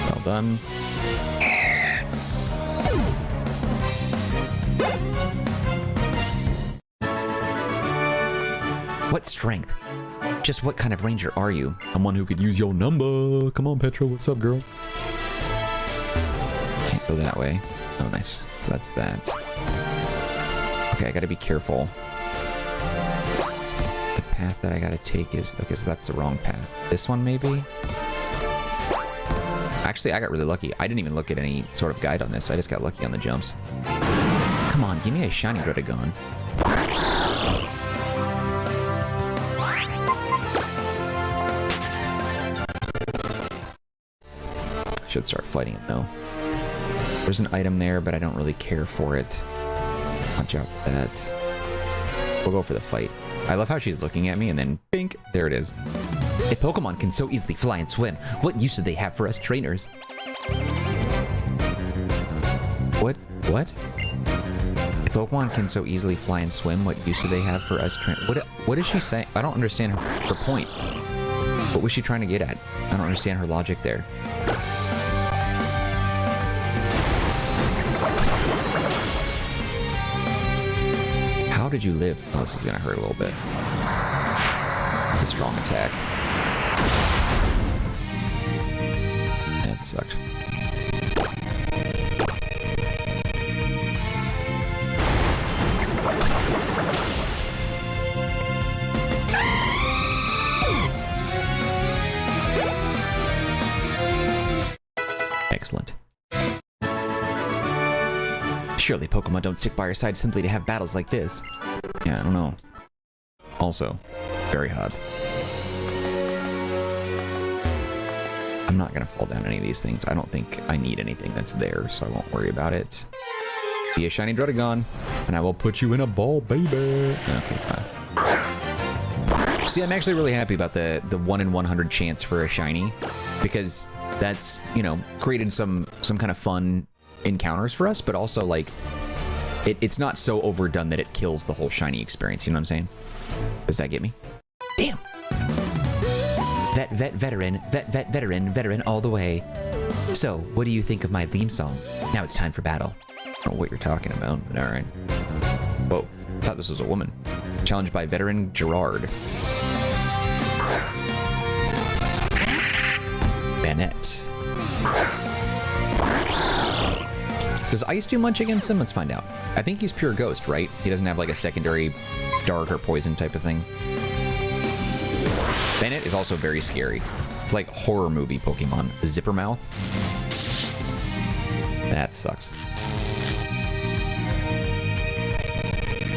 Well done. What strength? Just what kind of ranger are you? I'm one who could use your number. Come on, Petra. What's up, girl? Can't go that way. Oh, nice. So that's that. Okay, I gotta be careful. The path that I gotta take is... Okay, so that's the wrong path. This one, maybe? Actually, I got really lucky. I didn't even look at any sort of guide on this. I just got lucky on the jumps. Come on, give me a shiny Druddigon. Should start fighting him though. There's an item there, but I don't really care for it. Watch out for that. We'll go for the fight. I love how she's looking at me and then bink, there it is. If Pokemon can so easily fly and swim, what use do they have for us trainers? What? If Pokemon can so easily fly and swim, what use do they have for us trainers? What is she saying? I don't understand her point. What was she trying to get at? I don't understand her logic there. How did you live? Oh, this is gonna hurt a little bit. It's a strong attack. That sucked. Excellent. Surely Pokemon don't stick by your side simply to have battles like this. Yeah, I don't know. Also, very hot. I'm not gonna fall down any of these things. I don't think I need anything that's there, so I won't worry about it. Be a shiny Druddigon, and I will put you in a ball, baby. Okay, fine. See, I'm actually really happy about the 1 in 100 chance for a shiny, because that's, you know, created some kind of fun encounters for us, but also like it's not so overdone that it kills the whole shiny experience. You know what I'm saying? Does that get me? Damn. Veteran all the way. So, what do you think of my theme song? Now it's time for battle. I don't know what you're talking about, but all right. Whoa, I thought this was a woman. Challenged by veteran Gerard. Bennett. Does Ice do much against him? Let's find out. I think he's pure Ghost, right? He doesn't have like a secondary Dark or Poison type of thing. Bennett is also very scary. It's like horror movie Pokemon. Zipper Mouth. That sucks.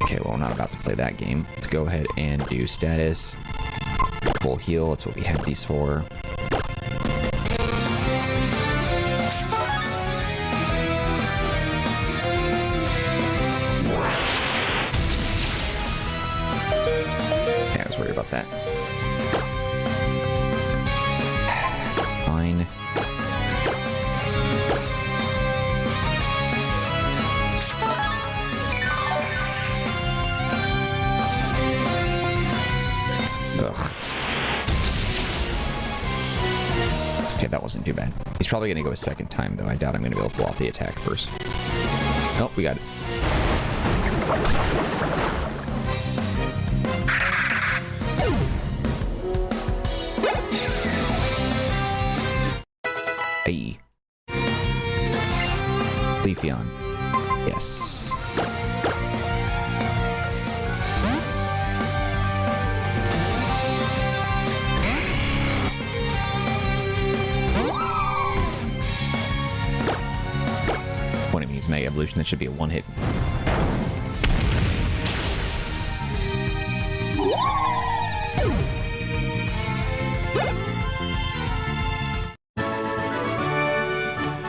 Okay, well, we're not about to play that game. Let's go ahead and do status. Full heal, that's what we had these for. Yeah, I was worried about that. Fine. Ugh. Okay, that wasn't too bad. He's probably going to go a second time, though. I doubt I'm going to be able to pull off the attack first. Nope, we got it. Hey. Leafeon. Yes. When it means Mega Evolution, that should be a one-hit.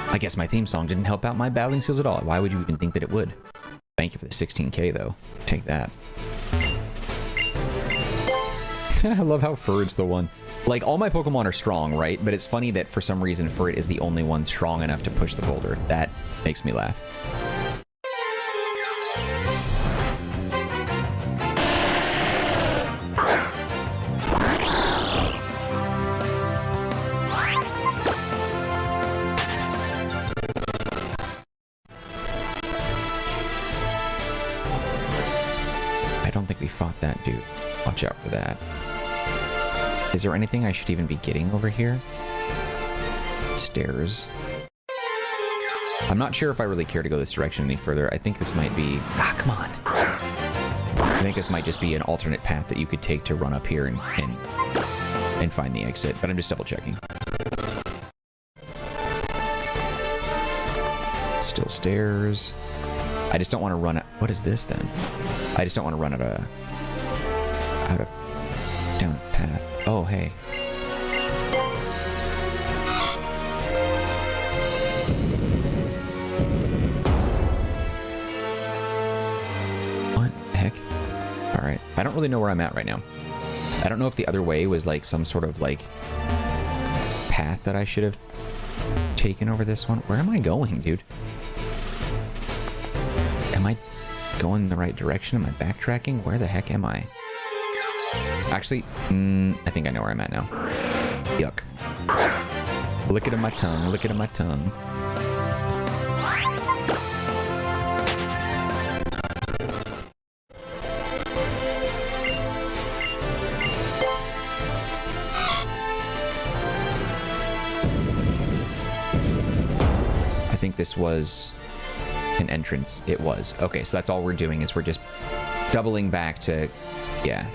I guess my theme song didn't help out my battling skills at all. Why would you even think that it would? Thank you for the 16k, though. Take that. I love how Furd's the one. Like, all my Pokemon are strong, right? But it's funny that for some reason Furd is the only one strong enough to push the boulder. That makes me laugh. I don't think we fought that dude. Watch out for that. Is there anything I should even be getting over here? Stairs. I'm not sure if I really care to go this direction any further. I think this might be... Ah, come on. I think this might just be an alternate path that you could take to run up here and find the exit, but I'm just double checking. Still stairs. I just don't want to run... What is this then? I just don't want to run out of down path. Oh, hey. What the heck? All right. really know where I'm at right now. I don't know if the other way was like some sort of like path that I should have taken over this one. Where am I going, dude? Am I going in the right direction? Am I backtracking? Where the heck am I? Actually, I think I know where I'm at now. Yuck. Lick it on my tongue, lick it on my tongue. I think this was an entrance. It was. Okay, so that's all we're doing is we're just doubling back to, yeah,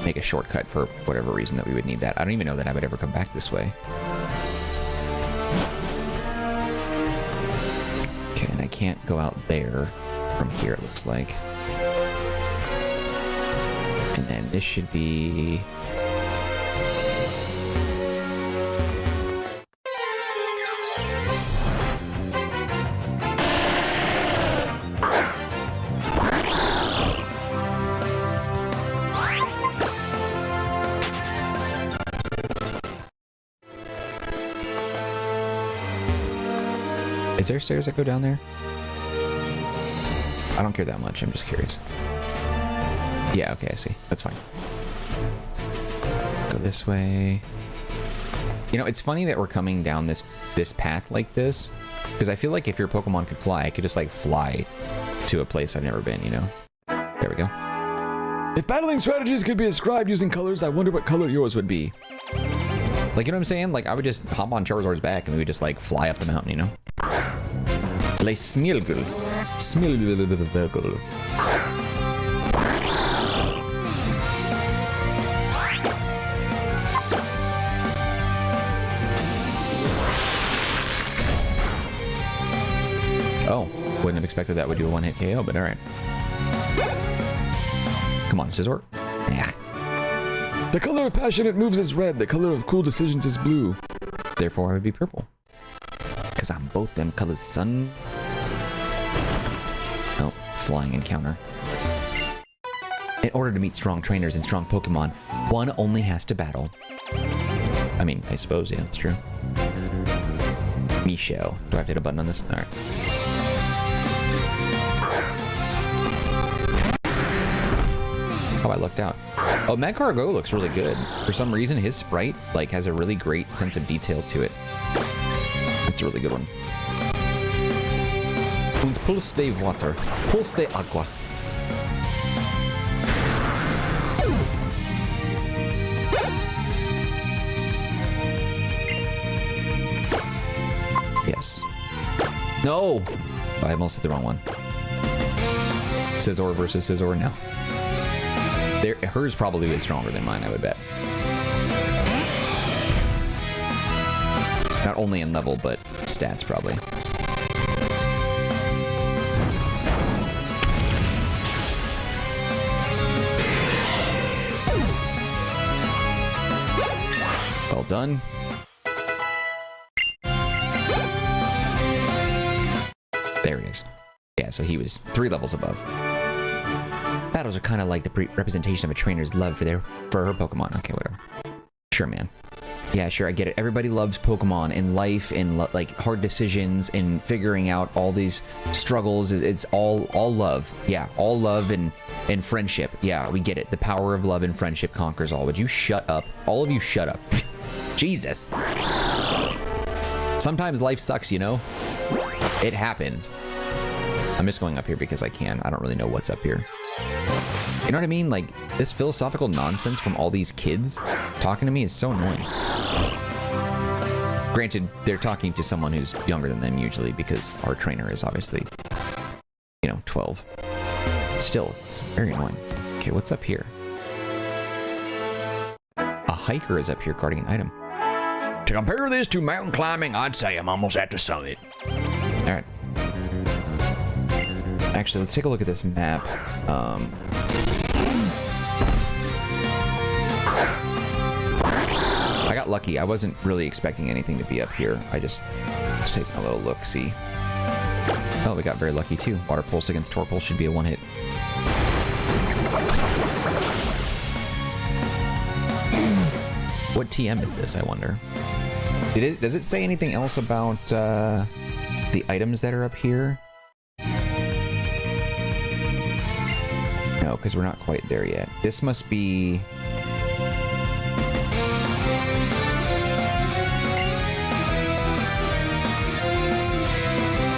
make a shortcut for whatever reason that we would need that. I don't even know that I would ever come back this way. Okay, and I can't go out there from here, it looks like. And then this should be... Is there stairs that go down there? I don't care that much. I'm just curious. Yeah, okay, I see. That's fine. Go this way. You know, it's funny that we're coming down this path like this, because I feel like if your Pokemon could fly, I could just like fly to a place I've never been, you know? There we go. If battling strategies could be described using colors, I wonder what color yours would be. Like, you know what I'm saying? Like, I would just hop on Charizard's back and we would just like fly up the mountain, you know? Le Smilgul. Smilgul. Oh, wouldn't have expected that would do a one-hit KO, but alright. Come on, Scizor. Yeah. The color of passionate moves is red, the color of cool decisions is blue. Therefore, I would be purple. Because I'm both them colors, son. Oh, flying encounter. In order to meet strong trainers and strong Pokemon, one only has to battle. I mean, I suppose, yeah, that's true. Michelle. Do I have to hit a button on this? Alright. Oh, I lucked out. Oh, Magcargo looks really good. For some reason, his sprite like has a really great sense of detail to it. That's a really good one. Und pulse de water. Pulse de agua. Yes. No! I almost hit the wrong one. Scizor versus Scizor? No. Hers probably is stronger than mine, I would bet. Not only in level, but stats, probably. Well done. There it is. Yeah, so he was 3 levels above. Battles are kind of like the representation of a trainer's love for her Pokemon. Okay, whatever. Sure, man. Yeah, sure, I get it. Everybody loves Pokemon in life, in like hard decisions, and figuring out all these struggles. It's all love. Yeah, all love and friendship. Yeah, we get it. The power of love and friendship conquers all. Would you shut up? All of you shut up. Jesus. Sometimes life sucks, you know? It happens. I'm just going up here because I can. I don't really know what's up here. You know what I mean? Like, this philosophical nonsense from all these kids talking to me is so annoying. Granted, they're talking to someone who's younger than them usually because our trainer is obviously, you know, 12. Still, it's very annoying. Okay, what's up here? A hiker is up here guarding an item. To compare this to mountain climbing, I'd say I'm almost at the summit. All right. Actually, let's take a look at this map. I got lucky. I wasn't really expecting anything to be up here. I just taking a little look, see. Oh, we got very lucky too. Water Pulse against Torpul should be a one-hit. What TM is this, I wonder? Does it say anything else about the items that are up here? No, because we're not quite there yet. This must be...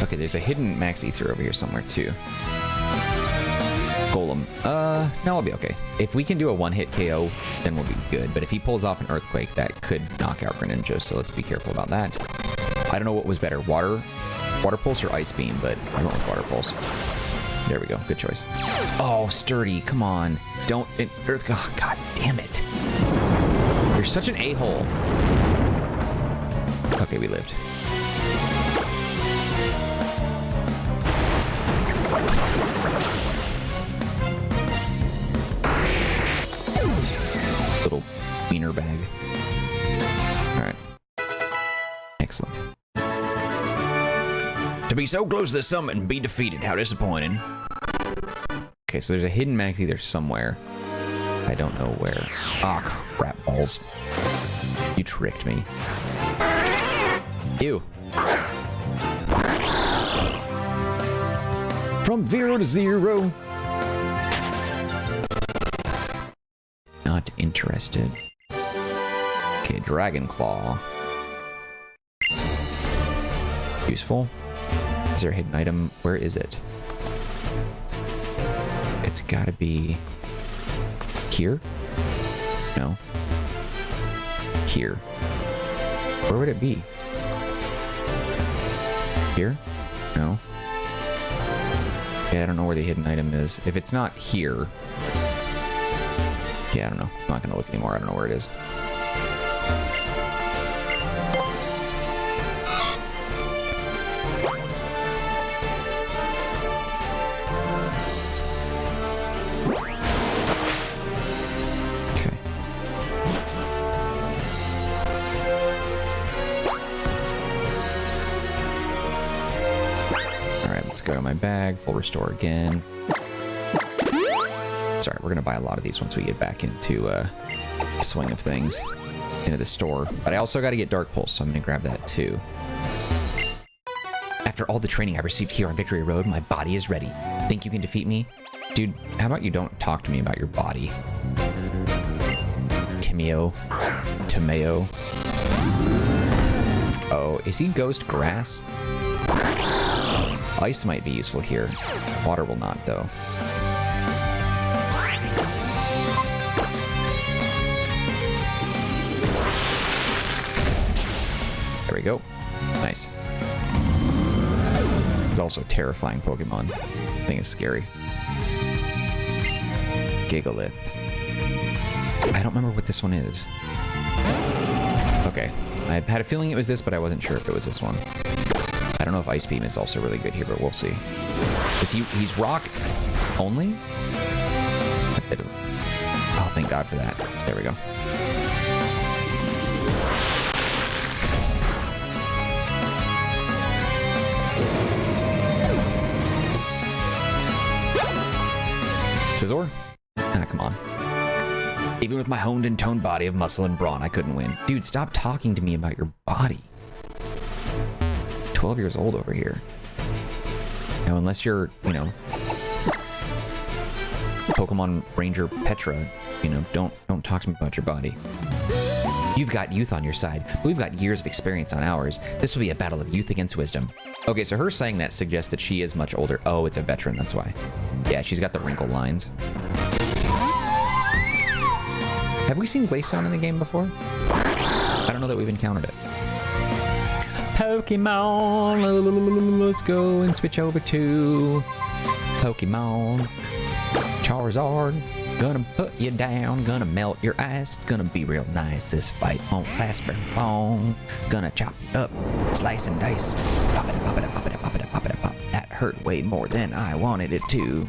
Okay, there's a hidden max ether over here somewhere too. Golem. No, I'll be okay. If we can do a one-hit KO, then we'll be good. But if he pulls off an earthquake, that could knock out Greninja, so let's be careful about that. I don't know what was better, water pulse or ice beam, but I went with water pulse. There we go. Good choice. Oh, sturdy. Come on. Don't... Earth... Oh, God damn it. You're such an a-hole. Okay, we lived. Little wiener bag. Alright. Excellent. To be so close to the summit and be defeated, how disappointing. Okay, so there's a hidden max either somewhere. I don't know where. Ah, crap balls. You tricked me. Ew. From 0 to 0. Not interested. Okay, Dragon Claw. Useful. Is there a hidden item? Where is it? It's gotta be... here? No. Here. Where would it be? Here? No. Yeah, I don't know where the hidden item is. If it's not here... yeah, I don't know. I'm not gonna look anymore. I don't know where it is. Okay. Alright, let's go to my bag. Full restore again. Sorry, we're gonna buy a lot of these once we get back into the swing of things, into the store. But I also got to get Dark Pulse, so I'm gonna grab that too. After all the training I received here on Victory Road, my body is ready. Think you can defeat me? Dude, how about you don't talk to me about your body? Timeo. Tomeo. Oh, is he Ghost Grass? Ice might be useful here. Water will not, though. There we go. Nice. It's also a terrifying Pokemon. The thing is scary. Gigalith. I don't remember what this one is. Okay. I had a feeling it was this, but I wasn't sure if it was this one. I don't know if Ice Beam is also really good here, but we'll see. He's rock only? Oh, thank God for that. There we go. Scizor? Ah, come on. Even with my honed and toned body of muscle and brawn, I couldn't win. Dude, stop talking to me about your body. 12 years old over here. Now, unless you're, you know, Pokemon Ranger Petra, you know, don't talk to me about your body. You've got youth on your side, but we've got years of experience on ours. This will be a battle of youth against wisdom. Okay, so her saying that suggests that she is much older. Oh, it's a veteran, that's why. Yeah, she's got the wrinkle lines. Have we seen Glaceon in the game before? I don't know that we've encountered it. Pokemon, let's go and switch over to Pokemon. Charizard, gonna put you down, gonna melt your ice. It's gonna be real nice. This fight won't last very long. Gonna chop you up, slice and dice. Pop it, pop it, pop it, pop it, pop it, pop. That hurt way more than I wanted it to.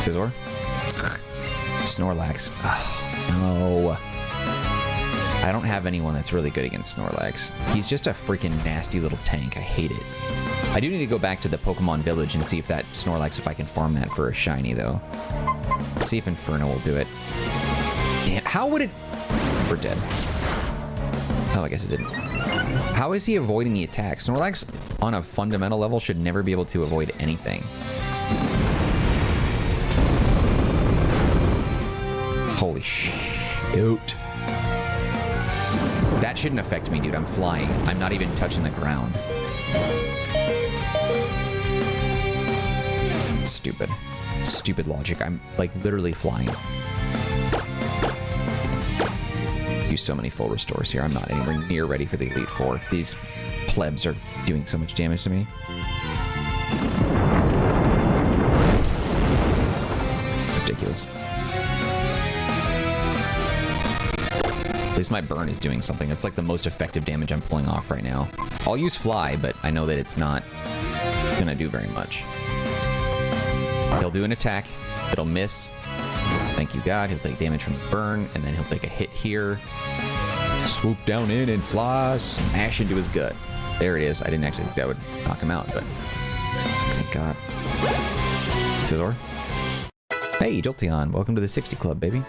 Scizor. Snorlax. Oh, no. I don't have anyone that's really good against Snorlax. He's just a freaking nasty little tank. I hate it. I do need to go back to the Pokemon Village and see if that Snorlax, if I can farm that for a shiny, though. Let's see if Inferno will do it. Damn, how would it... We're dead. Oh, I guess it didn't. How is he avoiding the attack? Snorlax, on a fundamental level, should never be able to avoid anything. Holy shoot. That shouldn't affect me, dude. I'm flying. I'm not even touching the ground. Stupid. Stupid logic. I'm, like, literally flying. Use so many full restores here. I'm not anywhere near ready for the Elite Four. These plebs are doing so much damage to me. Ridiculous. At least my burn is doing something. It's like the most effective damage I'm pulling off right now. I'll use Fly, but I know that it's not gonna do very much. He'll do an attack. It'll miss. Thank you, God. He'll take damage from the burn, and then he'll take a hit here. Swoop down in and fly, smash into his gut. There it is. I didn't actually think that would knock him out, but thank God. Scizor. Hey, Jolteon. Welcome to the 60 Club, baby.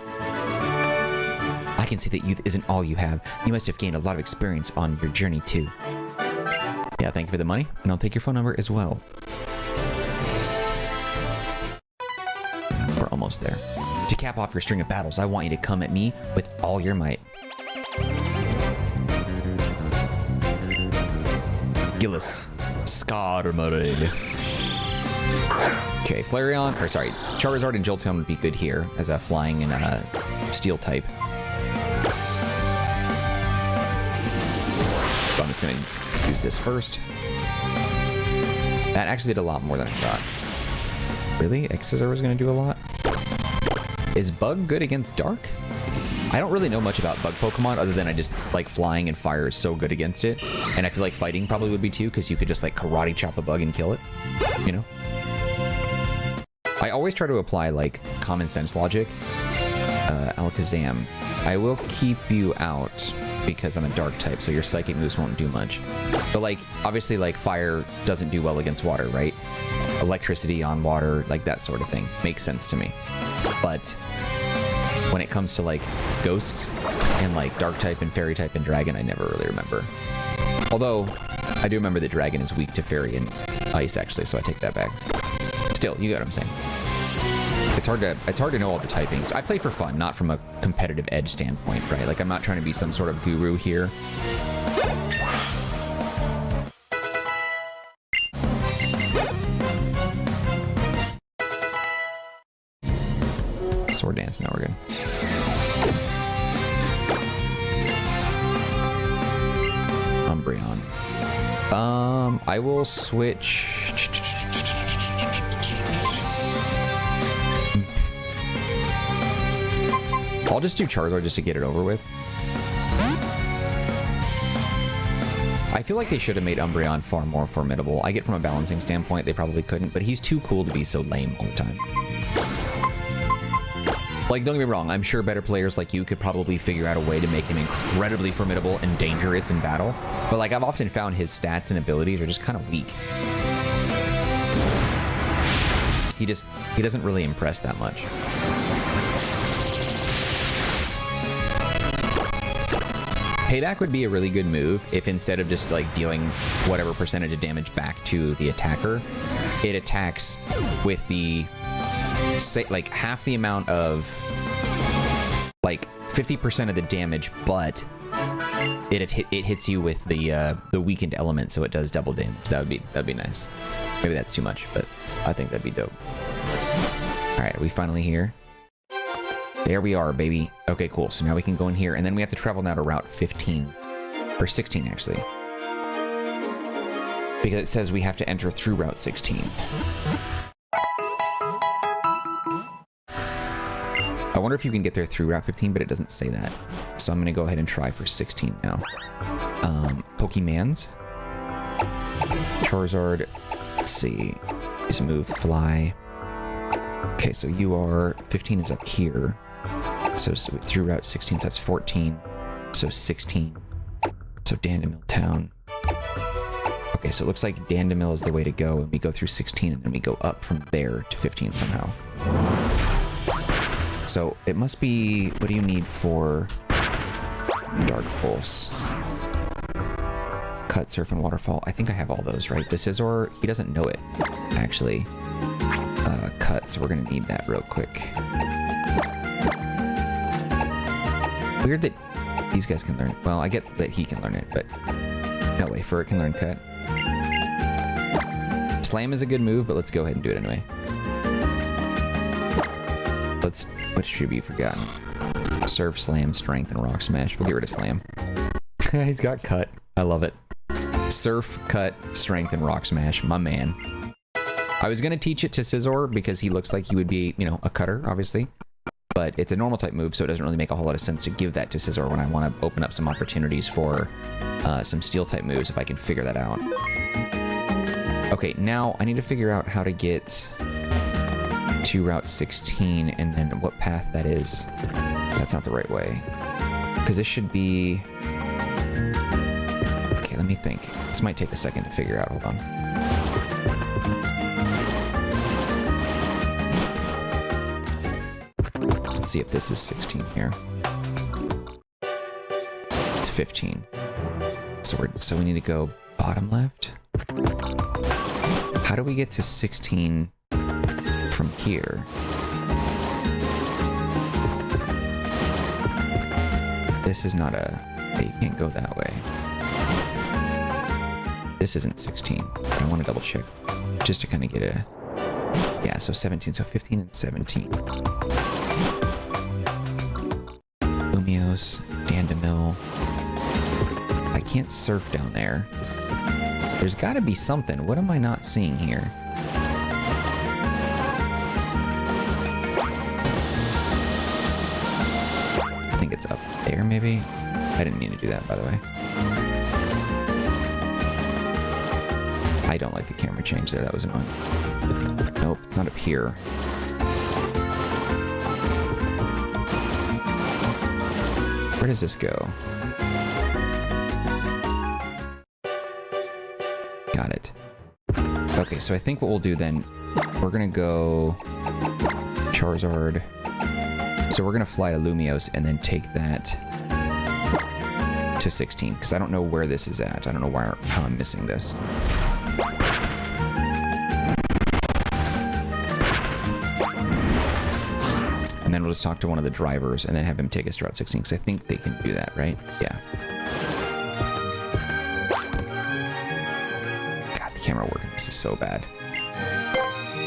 I can see that youth isn't all you have. You must have gained a lot of experience on your journey, too. Yeah, thank you for the money, and I'll take your phone number as well. We're almost there. To cap off your string of battles, I want you to come at me with all your might. Gillis. Skarmory. Okay, Flareon, or sorry, Charizard and Jolteon would be good here as a flying and a steel type. So I'm just gonna use this first. That actually did a lot more than I thought. Really? Scizor was gonna do a lot? Is Bug good against Dark? I don't really know much about Bug Pokemon other than I just like flying, and fire is so good against it. And I feel like fighting probably would be too, because you could just like karate chop a bug and kill it, you know? I always try to apply like common sense logic. Alakazam, I will keep you out because I'm a dark type, so your psychic moves won't do much. But like, obviously like fire doesn't do well against water, right? Electricity on water, like that sort of thing. Makes sense to me. But when it comes to like ghosts and like dark type and fairy type and dragon, I never really remember. Although I do remember that dragon is weak to fairy and ice actually, so I take that back. Still, you get what I'm saying. It's hard to know all the typings. I play for fun, not from a competitive edge standpoint, right? Like I'm not trying to be some sort of guru here. Sword dance, now we're good. Umbreon. I will switch. I'll just do Charizard just to get it over with. I feel like they should have made Umbreon far more formidable. I get from a balancing standpoint, they probably couldn't, but he's too cool to be so lame all the time. Like, don't get me wrong, I'm sure better players like you could probably figure out a way to make him incredibly formidable and dangerous in battle, but like I've often found his stats and abilities are just kind of weak. He doesn't really impress that much. Payback would be a really good move if instead of just like dealing whatever percentage of damage back to the attacker, it attacks with the, say, like half the amount of, like 50% of the damage, but it hits you with the weakened element, so it does double damage. That'd be nice. Maybe that's too much, but I think that'd be dope. All right, are we finally here? There we are, baby. Okay, cool. So now we can go in here, and then we have to travel now to Route 15. Or 16, actually. Because it says we have to enter through Route 16. I wonder if you can get there through Route 15, but it doesn't say that. So I'm going to go ahead and try for 16 now. Pokemans. Charizard. Let's see. Just move, fly. Okay, so you are 15 is up here. So through Route 16, so that's 14. So 16. So Dandemil Town. Okay, so it looks like Dandemil is the way to go, and we go through 16, and then we go up from there to 15 somehow. So it must be... What do you need for Dark Pulse? Cut, Surf, and Waterfall. I think I have all those, right? The Scizor, he doesn't know it, actually. Cut, so we're going to need that real quick. Weird that these guys can learn it. Well, I get that he can learn it, but no way, Furret can learn Cut. Slam is a good move, but let's go ahead and do it anyway. What should be forgotten? Surf, Slam, Strength, and Rock Smash. We'll get rid of Slam. He's got Cut. I love it. Surf, Cut, Strength, and Rock Smash. My man. I was going to teach it to Scizor because he looks like he would be, you know, a cutter, obviously. But it's a normal type move, so it doesn't really make a whole lot of sense to give that to Scizor when I want to open up some opportunities for some steel type moves if I can figure that out. Okay, now I need to figure out how to get to Route 16 and then what path that is. That's not the right way. Because this should be... Okay, let me think. This might take a second to figure out. Hold on. Let's see if this is 16 here. It's 15. So we need to go bottom left. How do we get to 16 from here? This is not a... You can't go that way. This isn't 16. I want to double check just to kind of get a... Yeah, so 17. So 15 and 17. Lumiose, Dandemil. I can't surf down there. There's got to be something. What am I not seeing here? I think it's up there, maybe? I didn't mean to do that, by the way. I don't like the camera change there. That was annoying. Nope, it's not up here. Where does this go? Got it. Okay, so I think what we'll do then, we're gonna go Charizard. So we're gonna fly to Lumiose and then take that to 16, because I don't know where this is at. I don't know how I'm missing this. And then we'll just talk to one of the drivers and then have him take us to Route 16, because I think they can do that, right? Yeah. God, the camera working. This is so bad.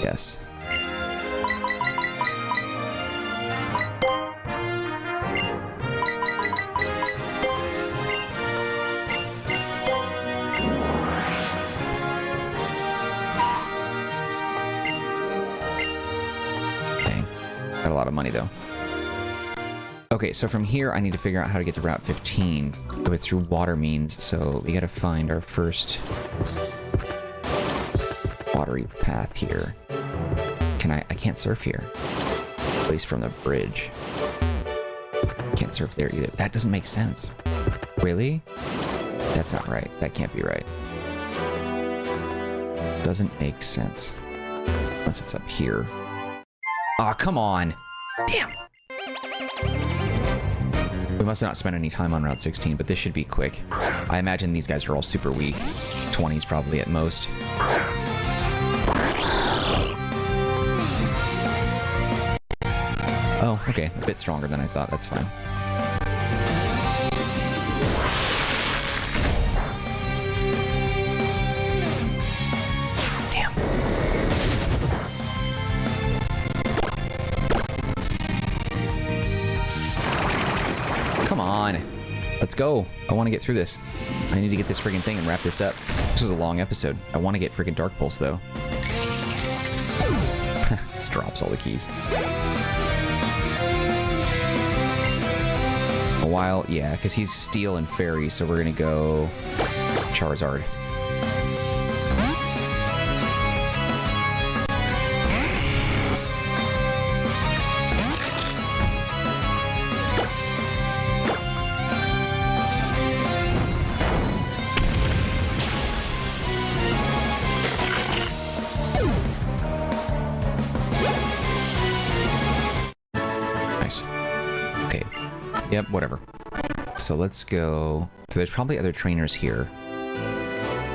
Yes. Got a lot of money though. Okay, so from here I need to figure out how to get to Route 15. Go through water means, so we gotta find our first watery path here. I can't surf here. At least from the bridge. Can't surf there either. That doesn't make sense. Really? That's not right. That can't be right. Doesn't make sense. Unless it's up here. Aw, come on. Damn. We must not spend any time on Route 16, but this should be quick. I imagine these guys are all super weak. 20s probably at most. Oh, okay. A bit stronger than I thought. That's fine. Come on. Let's go. I want to get through this. I need to get this friggin' thing and wrap this up. This was a long episode. I want to get friggin' Dark Pulse, though. This drops all the keys. A while, yeah, because he's Steel and Fairy, so we're going to go Charizard. Yep, whatever. So let's go. So there's probably other trainers here.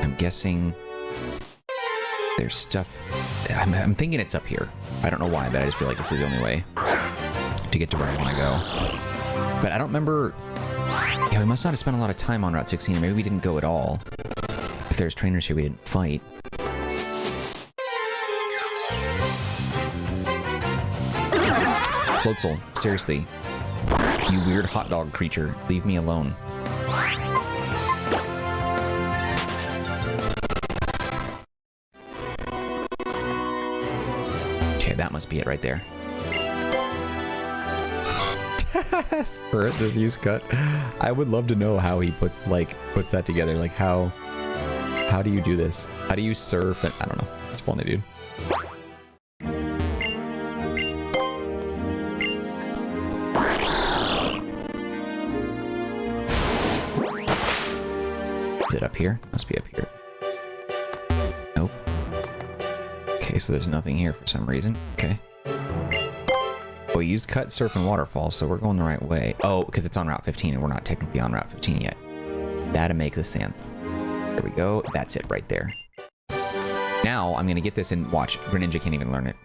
I'm guessing there's stuff. I'm thinking it's up here. I don't know why, but I just feel like this is the only way to get to where I want to go. But I don't remember. Yeah, we must not have spent a lot of time on Route 16. Maybe we didn't go at all. If there's trainers here, we didn't fight. Floatzel, seriously. You weird hot dog creature. Leave me alone. Okay, that must be it right there. For this use cut. I would love to know how he puts that together. Like how do you do this? How do you surf? I don't know. It's funny, dude. Is it up here? Must be up here. Nope. Okay, so there's nothing here for some reason. Okay. Oh, we used cut, surf, and waterfall, so we're going the right way. Oh, because it's on Route 15, and we're not technically on Route 15 yet. That makes a sense. There we go. That's it right there. Now, I'm going to get this and watch. Greninja can't even learn it.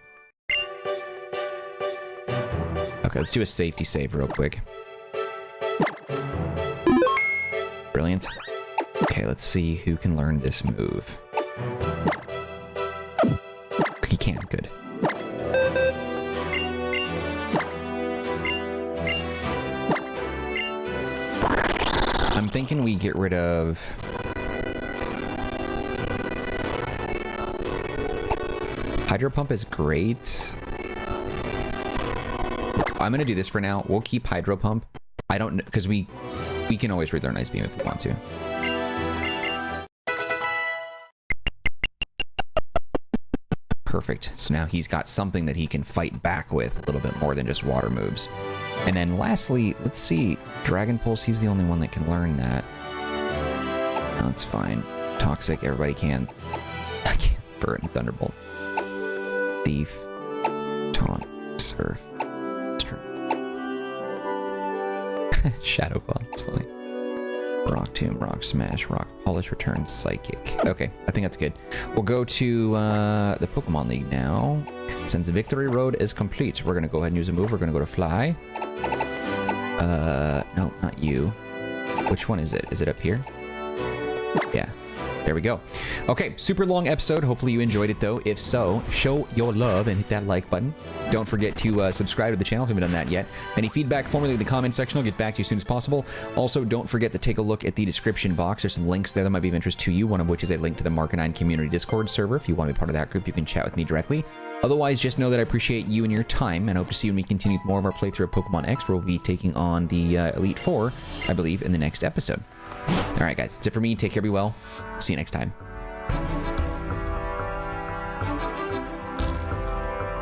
Okay, let's do a safety save real quick. Brilliant. Okay, let's see who can learn this move. He can. Good. I'm thinking we get rid of... Hydro Pump is great. I'm gonna do this for now. We'll keep Hydro Pump. I don't know, because we can always relearn Ice Beam if we want to. Perfect. So now he's got something that he can fight back with a little bit more than just water moves. And then lastly, let's see. Dragon Pulse, he's the only one that can learn that. That's fine. Toxic, everybody can. I can't. Burn, Thunderbolt. Thief. Taunt. Surf. Shadow Claw, it's funny. Rock Tomb, Rock Smash, Rock Polish, Return, Psychic. Okay, I think that's good. We'll go to the Pokemon League now. Since Victory Road is complete, we're going to go ahead and use a move. We're going to go to Fly. No, not you. Which one is it? Is it up here? Yeah. There we go. Okay, super long episode. Hopefully you enjoyed it, though. If so, show your love and hit that like button. Don't forget to subscribe to the channel if you haven't done that yet. Any feedback, formally in the comment section. I'll get back to you as soon as possible. Also, don't forget to take a look at the description box. There's some links there that might be of interest to you, one of which is a link to the Marcanine community Discord server. If you want to be part of that group, you can chat with me directly. Otherwise, just know that I appreciate you and your time, and hope to see you when we continue with more of our playthrough of Pokemon X, where we'll be taking on the Elite Four, I believe, in the next episode. All right, guys, that's it for me. Take care, be well. See you next time.